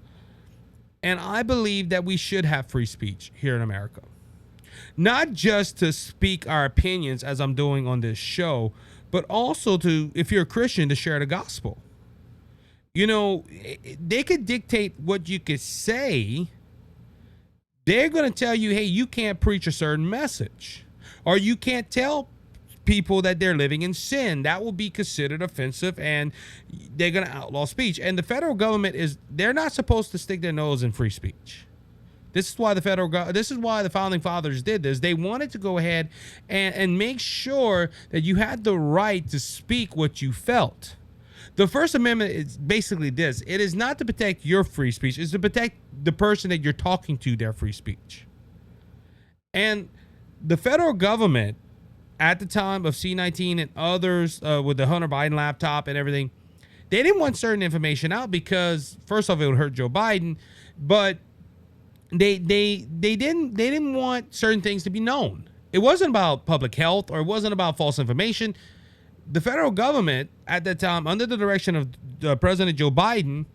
and I believe that we should have free speech here in America. Not just to speak our opinions as I'm doing on this show, but also to, if you're a Christian, to share the gospel. You know, they could dictate what you could say. They're going to tell you, hey, you can't preach a certain message, or you can't tell people that they're living in sin. That will be considered offensive, and they're going to outlaw speech. And the federal government they're not supposed to stick their nose in free speech. This is why the founding fathers did this. They wanted to go ahead and make sure that you had the right to speak what you felt. The First Amendment is basically this. It is not to protect your free speech. It's to protect the person that you're talking to, their free speech. And the federal government, at the time of C-19 and others with the Hunter Biden laptop and everything, they didn't want certain information out because, first off, it would hurt Joe Biden, but they didn't want certain things to be known. It wasn't about public health, or it wasn't about false information. The federal government at that time, under the direction of President Joe Biden,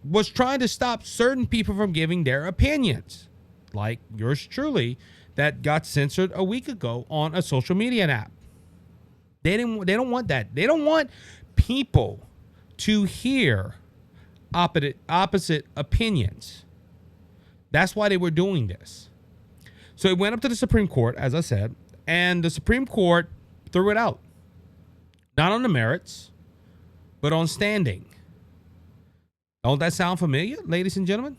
was trying to stop certain people from giving their opinions, like yours truly, that got censored a week ago on a social media app. They don't want that. They don't want people to hear opposite opinions. That's why they were doing this. So it went up to the Supreme Court, as I said, and the Supreme Court threw it out. Not on the merits, but on standing. Don't that sound familiar, ladies and gentlemen?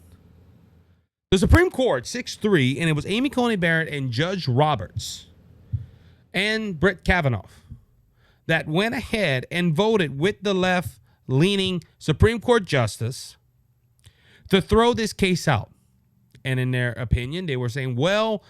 The Supreme Court, 6-3, and it was Amy Coney Barrett and Judge Roberts and Brett Kavanaugh that went ahead and voted with the left-leaning Supreme Court justice to throw this case out. And in their opinion, they were saying, well,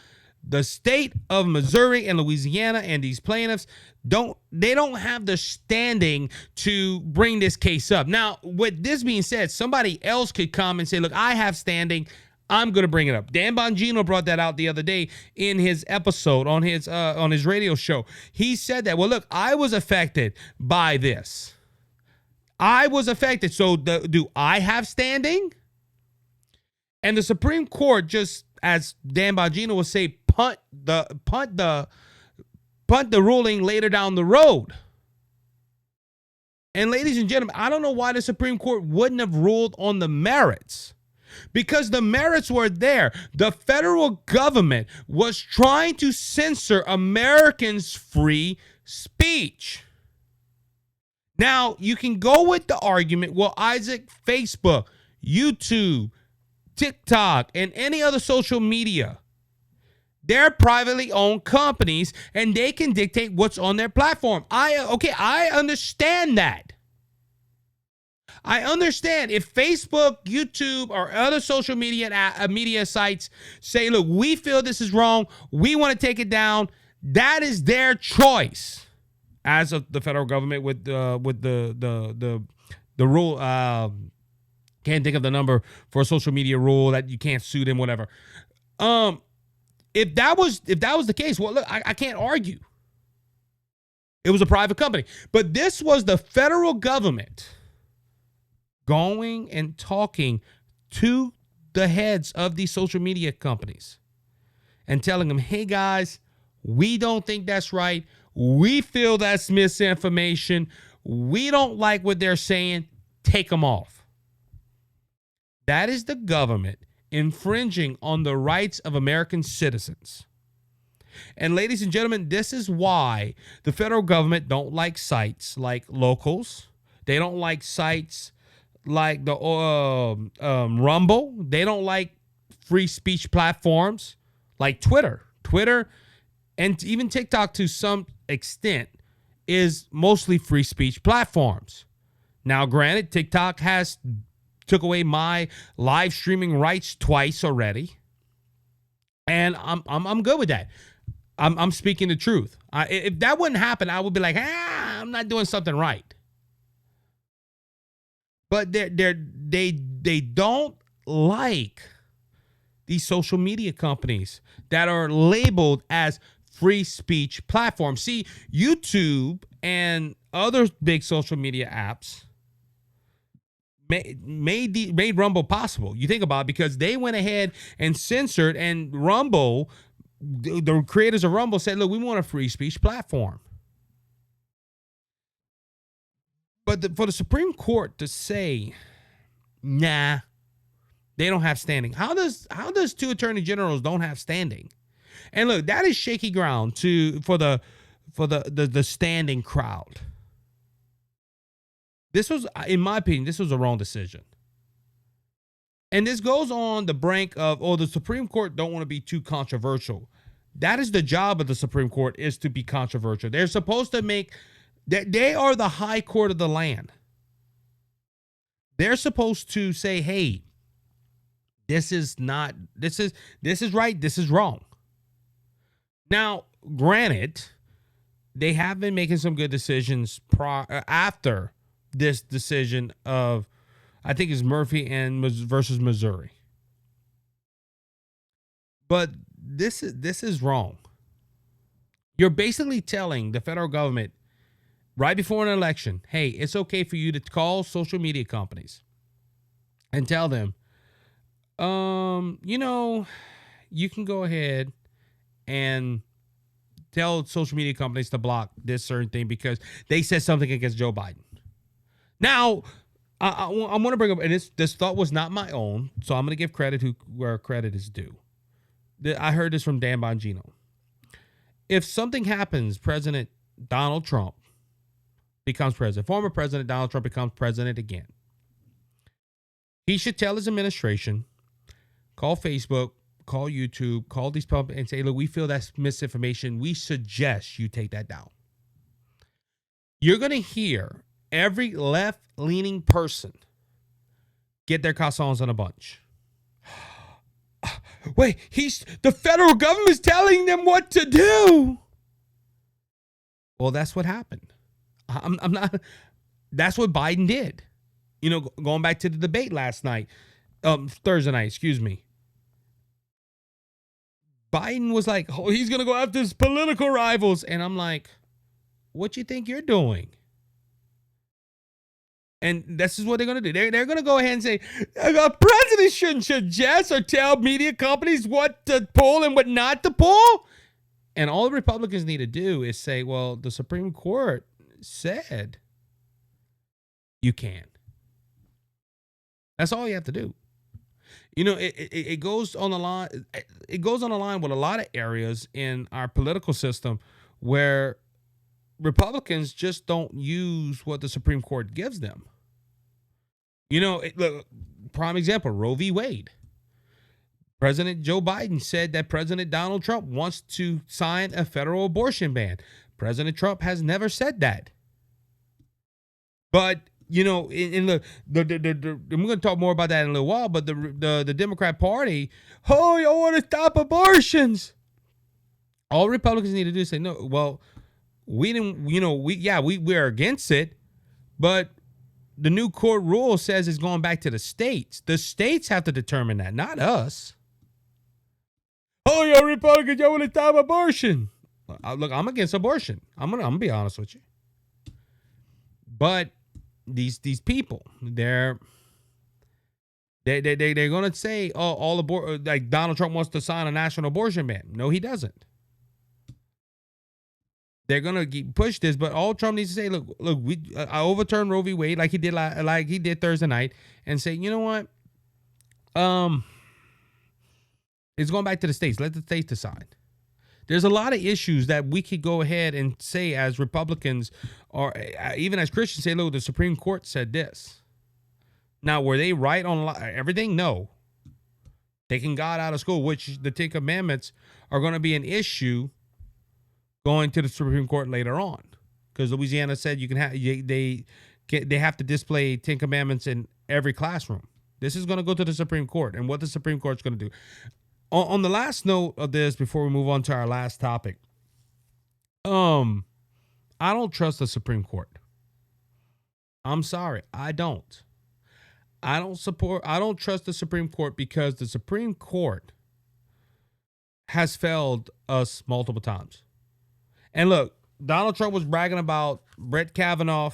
the state of Missouri and Louisiana and these plaintiffs don't have the standing to bring this case up. Now, with this being said, somebody else could come and say, look, I have standing. I'm going to bring it up. Dan Bongino brought that out the other day in his episode on his radio show. He said that, well, look, I was affected by this. I was affected. So do I have standing? And the Supreme Court just as Dan Bongino would say, punt the ruling later down the road. And ladies and gentlemen, I don't know why the Supreme Court wouldn't have ruled on the merits. Because the merits were there. The federal government was trying to censor Americans' free speech. Now, you can go with the argument, well, Isaac, Facebook, YouTube, TikTok, and any other social media, they're privately owned companies, and they can dictate what's on their platform. I understand that. I understand if Facebook, YouTube, or other social media sites say, look, we feel this is wrong, we want to take it down, that is their choice. As of the federal government with the rule, can't think of the number for a social media rule that you can't sue them, whatever. If that was the case, well, look, I can't argue. It was a private company, but this was the federal government going and talking to the heads of these social media companies and telling them, hey guys, we don't think that's right. We feel that's misinformation. We don't like what they're saying. Take them off. That is the government infringing on the rights of American citizens. And ladies and gentlemen, this is why the federal government don't like sites like Locals. They don't like sites like the Rumble. They don't like free speech platforms like Twitter. Twitter and even TikTok to some extent is mostly free speech platforms. Now, granted, TikTok has took away my live streaming rights twice already, and I'm good with that. I'm speaking the truth. If that wouldn't happen, I would be like, I'm not doing something right. But they don't like these social media companies that are labeled as free speech platforms. See, YouTube and other big social media apps made Rumble possible. You think about it, because they went ahead and censored, and Rumble, the creators of Rumble said, look, we want a free speech platform. But for the Supreme Court to say, nah, they don't have standing. How does two attorney generals don't have standing? And look, that is shaky ground for the standing crowd. This was, in my opinion, this was a wrong decision. And this goes on the brink of, the Supreme Court don't want to be too controversial. That is the job of the Supreme Court, is to be controversial. They're supposed to make that they are the high court of the land. They're supposed to say, hey, this is right, this is wrong. Now, granted, they have been making some good decisions after this decision of, I think it's Murphy versus Missouri. But this is wrong. You're basically telling the federal government right before an election, hey, it's okay for you to call social media companies and tell them, you can go ahead and tell social media companies to block this certain thing because they said something against Joe Biden. Now, I want to bring up, and this thought was not my own, so I'm going to give credit where credit is due. I heard this from Dan Bongino. If something happens, President Donald Trump becomes president, former President Donald Trump becomes president again, he should tell his administration, call Facebook, call YouTube, call these public, and say, look, we feel that's misinformation. We suggest you take that down. You're going to hear every left-leaning person get their calzones on a bunch. Wait, the federal government's telling them what to do. Well, that's what happened. I'm not. That's what Biden did. Going back to the debate last night, Thursday night, excuse me. Biden was like, oh, he's going to go after his political rivals. And I'm like, what you think you're doing? And this is what they're going to do. They're going to go ahead and say, a president shouldn't suggest or tell media companies what to pull and what not to pull. And all the Republicans need to do is say, well, the Supreme Court said you can. That's all you have to do. It goes on the line. It goes on the line with a lot of areas in our political system where Republicans just don't use what the Supreme Court gives them. Look, prime example, Roe v. Wade. President Joe Biden said that President Donald Trump wants to sign a federal abortion ban. President Trump has never said that. But, in the I'm going to talk more about that in a little while, but the Democrat Party, y'all want to stop abortions. All Republicans need to do is say, no, well, we didn't, we're against it, but the new court rule says it's going back to the states. The states have to determine that, not us. Y'all Republicans, y'all want to stop abortion. Look, I'm against abortion. I'm gonna be honest with you. But these people, they're gonna say, like Donald Trump wants to sign a national abortion ban. No, he doesn't. They're gonna push this, but all Trump needs to say, look, I overturned Roe v. Wade like he did Thursday night, and say, you know what, it's going back to the states. Let the states decide. There's a lot of issues that we could go ahead and say as Republicans, or even as Christians, say, look, the Supreme Court said this. Now, were they right on everything? No. Taking God out of school, which the Ten Commandments are going to be an issue going to the Supreme Court later on, because Louisiana said you can have they have to display 10 Commandments in every classroom. This is going to go to the Supreme Court, and what the Supreme Court's going to do. On the last note of this, before we move on to our last topic, I don't trust the Supreme Court. I'm sorry, I don't. I don't trust the Supreme Court because the Supreme Court has failed us multiple times. And look, Donald Trump was bragging about Brett Kavanaugh,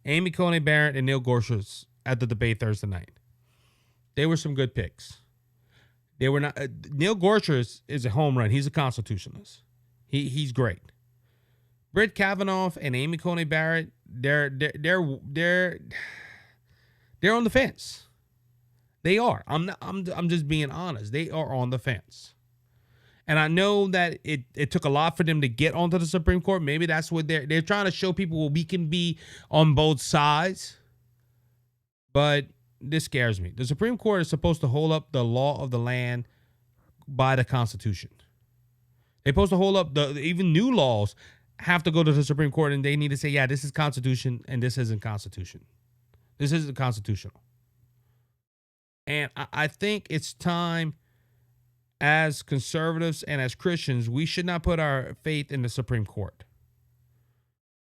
Amy Coney Barrett, and Neil Gorsuch at the debate Thursday night. They were some good picks. They were not. Neil Gorsuch is a home run. He's a constitutionalist. He's great. Brett Kavanaugh and Amy Coney Barrett, they're on the fence. They are. I'm just being honest. They are on the fence. And I know that it took a lot for them to get onto the Supreme Court. Maybe that's what they're trying to show people, well, we can be on both sides. But this scares me. The Supreme Court is supposed to hold up the law of the land by the Constitution. They're supposed to hold up even new laws have to go to the Supreme Court, and they need to say, yeah, this is Constitution and this isn't Constitution. This isn't constitutional. And I think it's time, as conservatives and as Christians, we should not put our faith in the Supreme Court.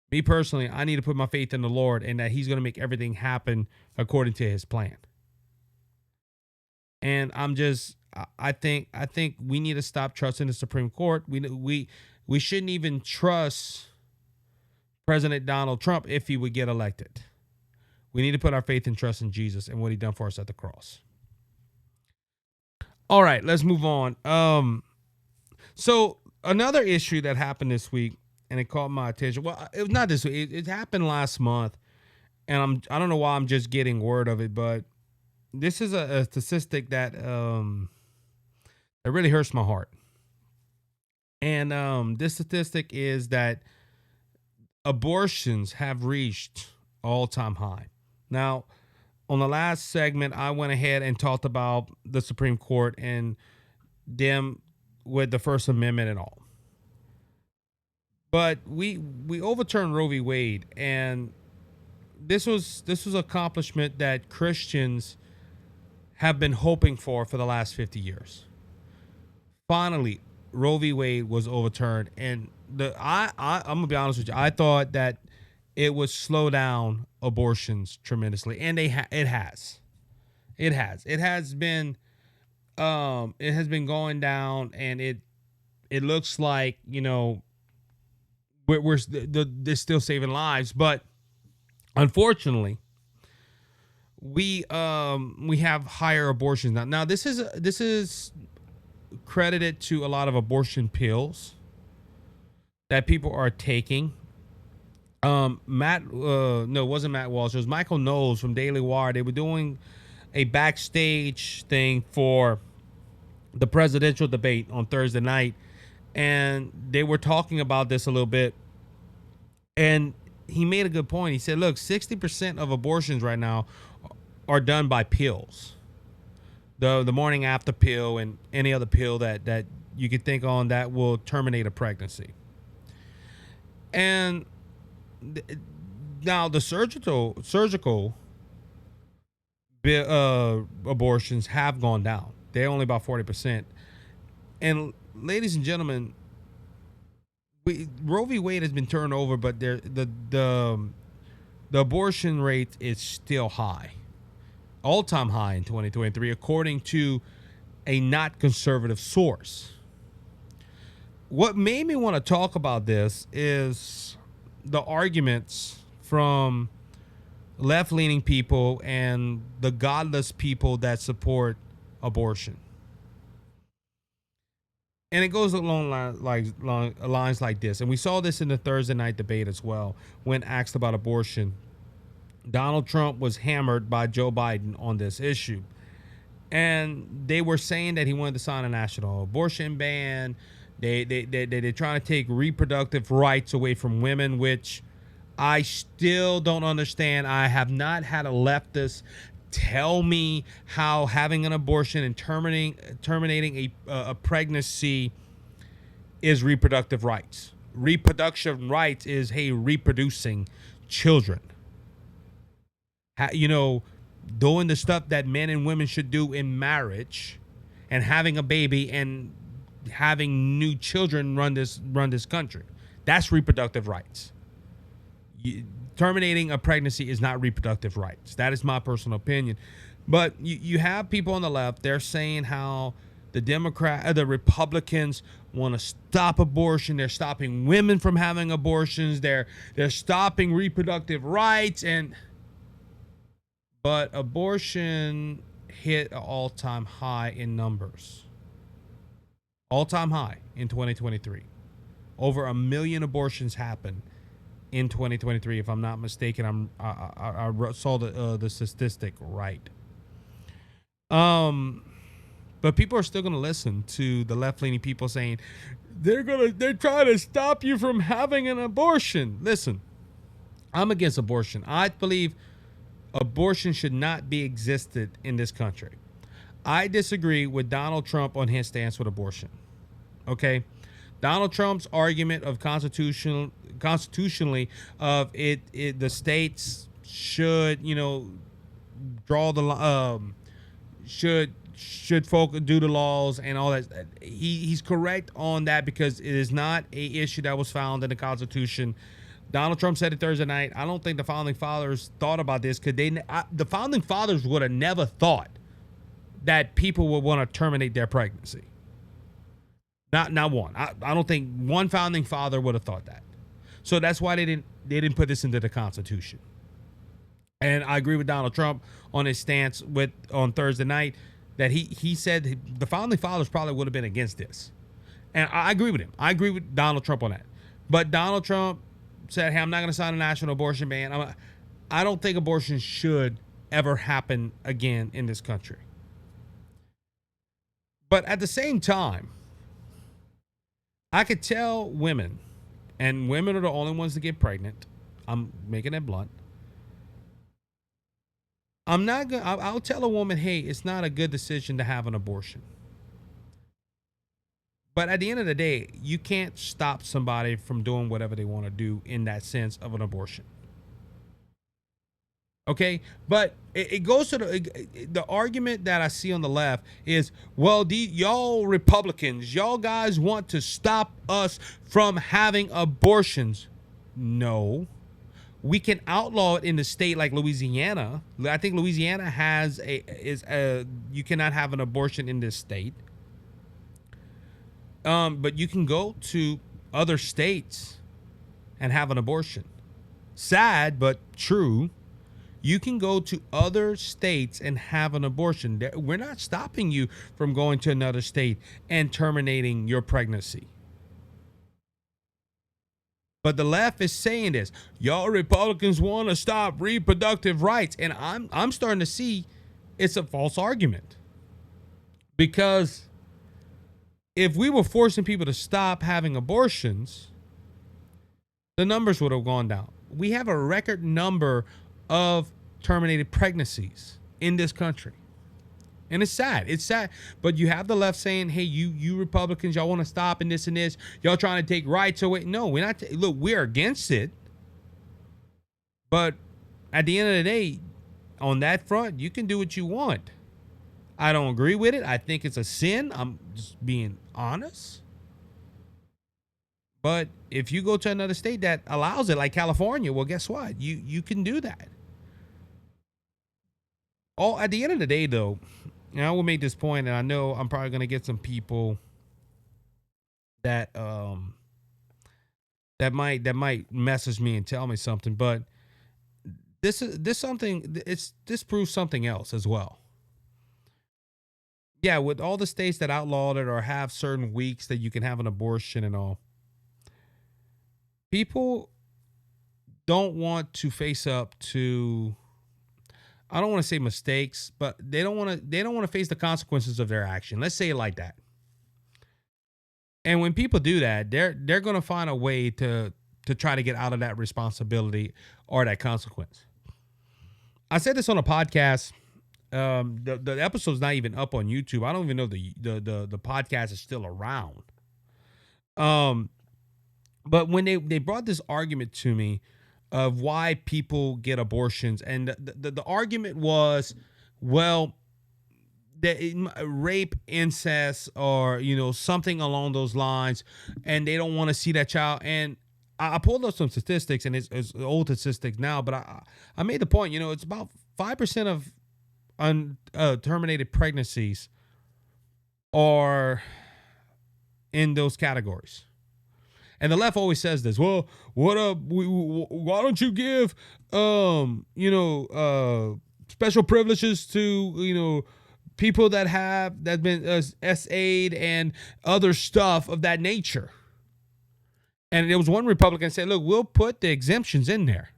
Me personally, I need to put my faith in the Lord and that he's going to make everything happen according to his plan. And I think we need to stop trusting the Supreme Court. We shouldn't even trust President Donald Trump if he would get elected. We need to put our faith and trust in Jesus and what he done for us at the cross. All right, let's move on. So another issue that happened this week, and it caught my attention. Well, it was not this week. It happened last month, and I don't know why I'm just getting word of it, but this is a statistic that it really hurts my heart. And this statistic is that abortions have reached all-time high. Now, on the last segment, I went ahead and talked about the Supreme Court and them with the First Amendment and all. But we overturned Roe v. Wade, and this was an accomplishment that Christians have been hoping for the last 50 years. Finally, Roe v. Wade was overturned, and I'm gonna be honest with you. I thought that it would slow down abortions tremendously, and it has. It has been going down, and it looks like, you know, they're still saving lives, but unfortunately, we have higher abortions now. Now this is credited to a lot of abortion pills that people are taking. No, it wasn't Matt Walsh. It was Michael Knowles from Daily Wire. They were doing a backstage thing for the presidential debate on Thursday night, and they were talking about this a little bit. And he made a good point. He said, "Look, 60% of abortions right now are done by pills. The morning after pill and any other pill that you could think on that will terminate a pregnancy." And now the surgical abortions have gone down. They're only about 40%. And ladies and gentlemen, Roe v. Wade has been turned over, but the abortion rate is still high, all-time high in 2023, according to a not conservative source. What made me want to talk about this is the arguments from left-leaning people and the godless people that support abortion. And it goes along lines like this. And we saw this in the Thursday night debate as well. When asked about abortion, Donald Trump was hammered by Joe Biden on this issue. And they were saying that he wanted to sign a national abortion ban. They're trying to take reproductive rights away from women, which I still don't understand. I have not had a leftist tell me how having an abortion and terminating a pregnancy is reproductive rights. Reproduction rights is, hey, reproducing children. Doing the stuff that men and women should do in marriage, and having a baby and having new children run this country. That's reproductive rights. Terminating a pregnancy is not reproductive rights. That is my personal opinion. But you have people on the left, they're saying how the Republicans want to stop abortion. They're stopping women from having abortions. They're stopping reproductive rights. But abortion hit an all-time high in numbers. All-time high in 2023. Over 1 million abortions happened in 2023, if I'm not mistaken. I saw the statistic right. But people are still gonna listen to the left-leaning people saying they're trying to stop you from having an abortion. Listen, I'm against abortion. I believe abortion should not be existed in this country. I disagree with Donald Trump on his stance with abortion. Okay? Donald Trump's argument of constitutionally of the states should, draw the should focus, do the laws and all that. He's correct on that, because it is not a issue that was found in the Constitution. Donald Trump said it Thursday night. I don't think the founding fathers thought about this, because the founding fathers would have never thought that people would want to terminate their pregnancy. Not one. I don't think one founding father would have thought that. So that's why they didn't put this into the Constitution. And I agree with Donald Trump on his stance on Thursday night, that he said the founding fathers probably would have been against this. And I agree with him. I agree with Donald Trump on that. But Donald Trump said, hey, I'm not going to sign a national abortion ban. I don't think abortion should ever happen again in this country. But at the same time, I could tell women, and women are the only ones that get pregnant. I'm making it blunt. I'll tell a woman, hey, it's not a good decision to have an abortion. But at the end of the day, you can't stop somebody from doing whatever they want to do in that sense of an abortion. Okay, but it goes to the argument that I see on the left is, well, y'all Republicans, y'all guys want to stop us from having abortions. No, we can outlaw it in the state like Louisiana. I think Louisiana you cannot have an abortion in this state. But you can go to other states and have an abortion. Sad, but true. You can go to other states and have an abortion. We're not stopping you from going to another state and terminating your pregnancy. But the left is saying this. Y'all Republicans want to stop reproductive rights. And I'm starting to see it's a false argument. Because if we were forcing people to stop having abortions, the numbers would have gone down. We have a record number of terminated pregnancies in this country. And it's sad. It's sad. But you have the left saying, hey, you Republicans, y'all want to stop and this and this. Y'all trying to take rights away. No, we're not. Look, we're against it. But at the end of the day, on that front, you can do what you want. I don't agree with it. I think it's a sin. I'm just being honest. But if you go to another state that allows it, like California, well, guess what? You can do that. Oh, at the end of the day, though, and I will make this point, and I know I'm probably going to get some people that that might message me and tell me something, but this proves something else as well. Yeah, with all the states that outlawed it or have certain weeks that you can have an abortion and all, people don't want to face up to, I don't want to say mistakes, but they don't want to face the consequences of their action. Let's say it like that. And when people do that, they're going to find a way to try to get out of that responsibility or that consequence. I said this on a podcast. The episode's not even up on YouTube. I don't even know the podcast is still around. But when they brought this argument to me of why people get abortions, and the argument was, well, rape, incest, or something along those lines, and they don't want to see that child. And I pulled up some statistics, and it's old statistics now, but I made the point. It's about 5% of terminated pregnancies are in those categories. And the left always says this. Well, why don't you give special privileges to people that have been SA'd and other stuff of that nature? And there was one Republican said, look, we'll put the exemptions in there.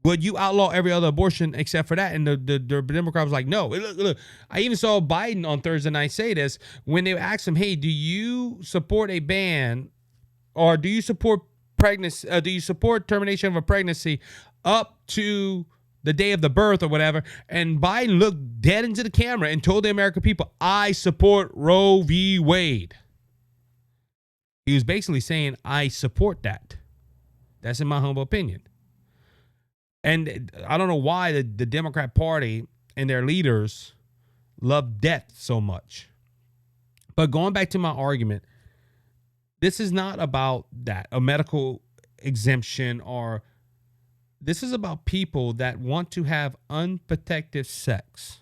Would you outlaw every other abortion except for that? And the Democrat was like, no. Look, I even saw Biden on Thursday night say this when they asked him, hey, do you support a ban, or do you support pregnancy? Do you support termination of a pregnancy up to the day of the birth or whatever? And Biden looked dead into the camera and told the American people, I support Roe v. Wade. He was basically saying, I support that. That's in my humble opinion. And I don't know why the Democrat Party and their leaders love death so much. But going back to my argument, this is not about that, a medical exemption, or this is about people that want to have unprotected sex.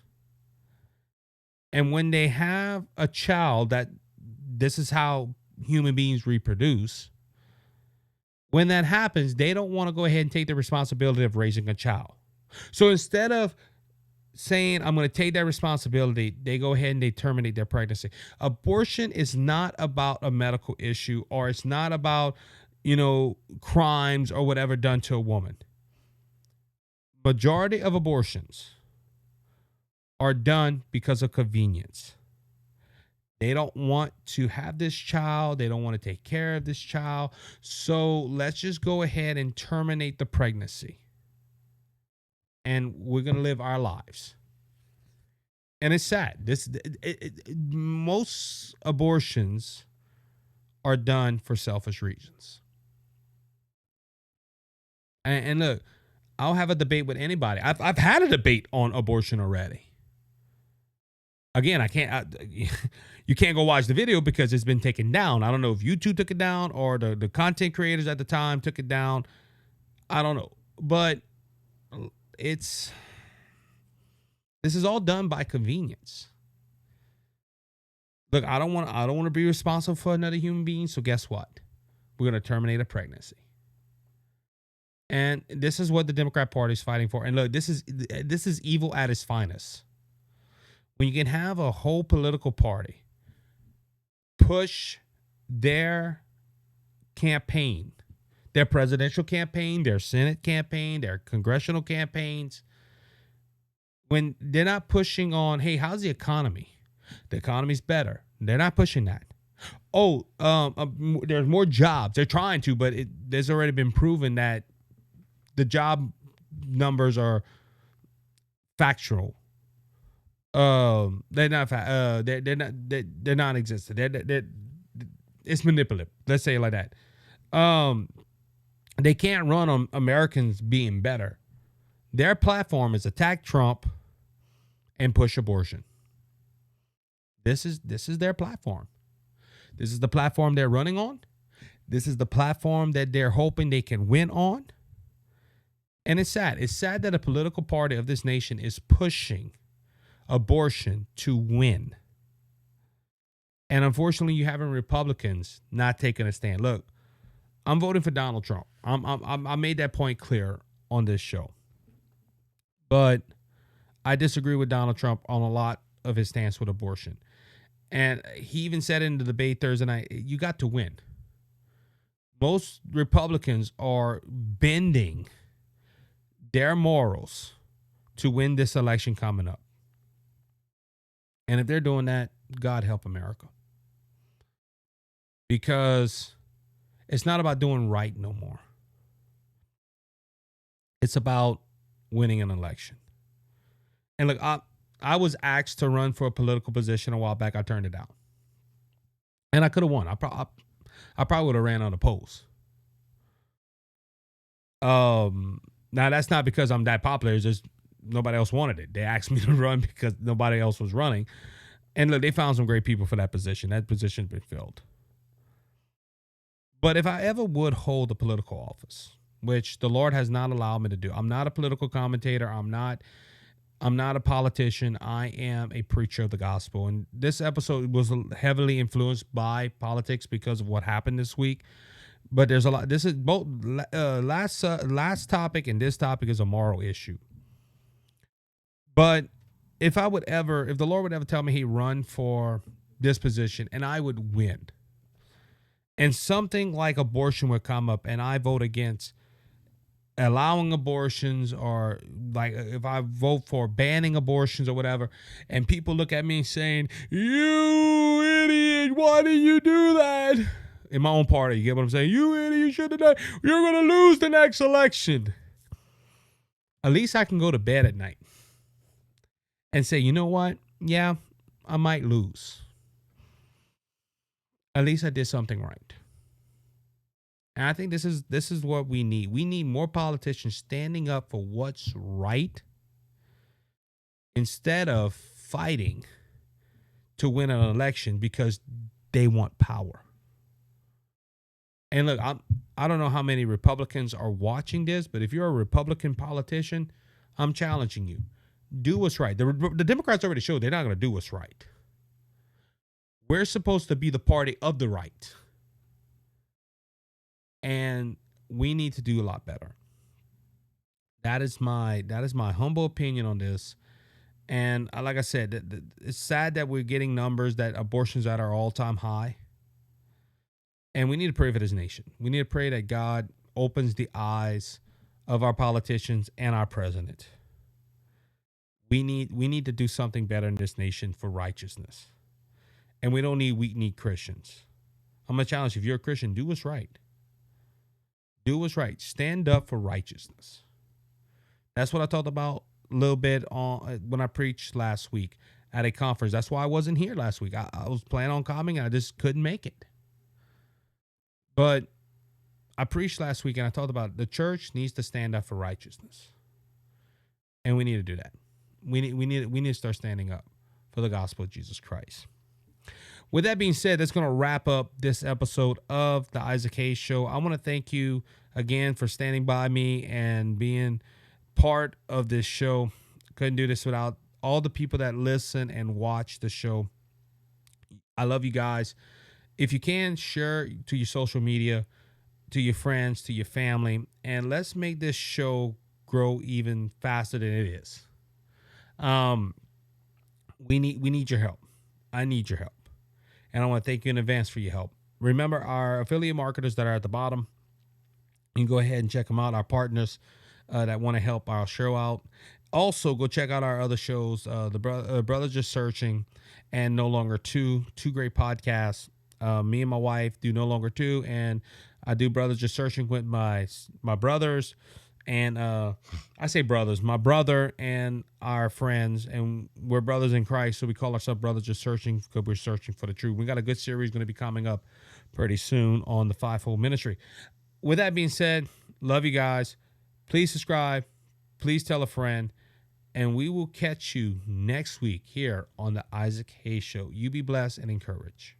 And when they have a child, that this is how human beings reproduce. When that happens, they don't want to go ahead and take the responsibility of raising a child. So instead of saying, I'm going to take that responsibility, they go ahead and they terminate their pregnancy. Abortion is not about a medical issue, or it's not about, crimes or whatever done to a woman. Majority of abortions are done because of convenience. They don't want to have this child. They don't want to take care of this child. So let's just go ahead and terminate the pregnancy. And we're going to live our lives. And it's sad. Most abortions are done for selfish reasons. And look, I'll have a debate with anybody. I've had a debate on abortion already. Again, you can't go watch the video because it's been taken down. I don't know if YouTube took it down or the content creators at the time took it down. I don't know. But this is all done by convenience. Look, I don't want to be responsible for another human being, so guess what? We're going to terminate a pregnancy. And this is what the Democrat Party is fighting for. And look, this is evil at its finest. When you can have a whole political party push their campaign, their presidential campaign, their Senate campaign, their congressional campaigns, when they're not pushing on, hey, how's the economy? The economy's better. They're not pushing that. Oh, there's more jobs. They're trying to, but there's already been proven that the job numbers are factual. They're not. They're non-existent. It's manipulative. Let's say it like that. They can't run on Americans being better. Their platform is attack Trump and push abortion. This is their platform. This is the platform they're running on. This is the platform that they're hoping they can win on. And it's sad. It's sad that a political party of this nation is pushing abortion to win. And unfortunately, you have Republicans not taking a stand. Look, I'm voting for Donald Trump. I made that point clear on this show. But I disagree with Donald Trump on a lot of his stance with abortion. And he even said in the debate Thursday night, you got to win. Most Republicans are bending their morals to win this election coming up. And if they're doing that, God help America. Because it's not about doing right no more. It's about winning an election. And look, I was asked to run for a political position a while back. I turned it down. And I could have won. I probably would have ran on the polls. Now, that's not because I'm that popular. It's just nobody else wanted it. They asked me to run because nobody else was running. And look, they found some great people for that position. That position's been filled. But if I ever would hold a political office, which the Lord has not allowed me to do, I'm not a political commentator. I'm not a politician. I am a preacher of the gospel. And this episode was heavily influenced by politics because of what happened this week. But there's a lot. This is both last topic and this topic is a moral issue. But if the Lord would ever tell me, hey, run for this position and I would win, and something like abortion would come up and I vote against allowing abortions, or like if I vote for banning abortions or whatever, and people look at me saying, you idiot, why did you do that? In my own party, you get what I'm saying? You idiot, you should have done. You're going to lose the next election. At least I can go to bed at night and say, you know what? Yeah, I might lose. At least I did something right. And I think this is what we need. We need more politicians standing up for what's right instead of fighting to win an election because they want power. And look, I don't know how many Republicans are watching this, but if you're a Republican politician, I'm challenging you. Do what's right. The Democrats already showed they're not going to do what's right. We're supposed to be the party of the right. And we need to do a lot better. That is my humble opinion on this. And like I said, it's sad that we're getting numbers that abortions at our all-time high. And we need to pray for this nation. We need to pray that God opens the eyes of our politicians and our president. We need to do something better in this nation for righteousness. And we don't need weak-kneed Christians. I'm going to challenge you. If you're a Christian, do what's right. Do what's right. Stand up for righteousness. That's what I talked about a little bit on when I preached last week at a conference. That's why I wasn't here last week. I was planning on coming. I just couldn't make it. But I preached last week and I talked about the church needs to stand up for righteousness. And we need to do that. We need to start standing up for the gospel of Jesus Christ. With that being said, that's going to wrap up this episode of the Isaac Hayes Show. I want to thank you again for standing by me and being part of this show. Couldn't do this without all the people that listen and watch the show. I love you guys. If you can, share to your social media. to your friends, to your family, and let's make this show grow even faster than it is. We need your help. I need your help. And I want to thank you in advance for your help. Remember, our affiliate marketers that are at the bottom, you can go ahead and check them out. Our partners that want to help our show out. Also, go check out our other shows, the Brothers Just Searching and No Longer Two great podcasts. Me and my wife do No Longer Two, and I do Brothers Just Searching with my brothers. And I say brothers, my brother and our friends, and we're brothers in Christ, so we call ourselves Brothers Just Searching because we're searching for the truth. We got a good series going to be coming up pretty soon on the Fivefold Ministry. With that being said, love you guys. Please subscribe. Please tell a friend. And we will catch you next week here on the Isaac Hayes Show. You be blessed and encouraged.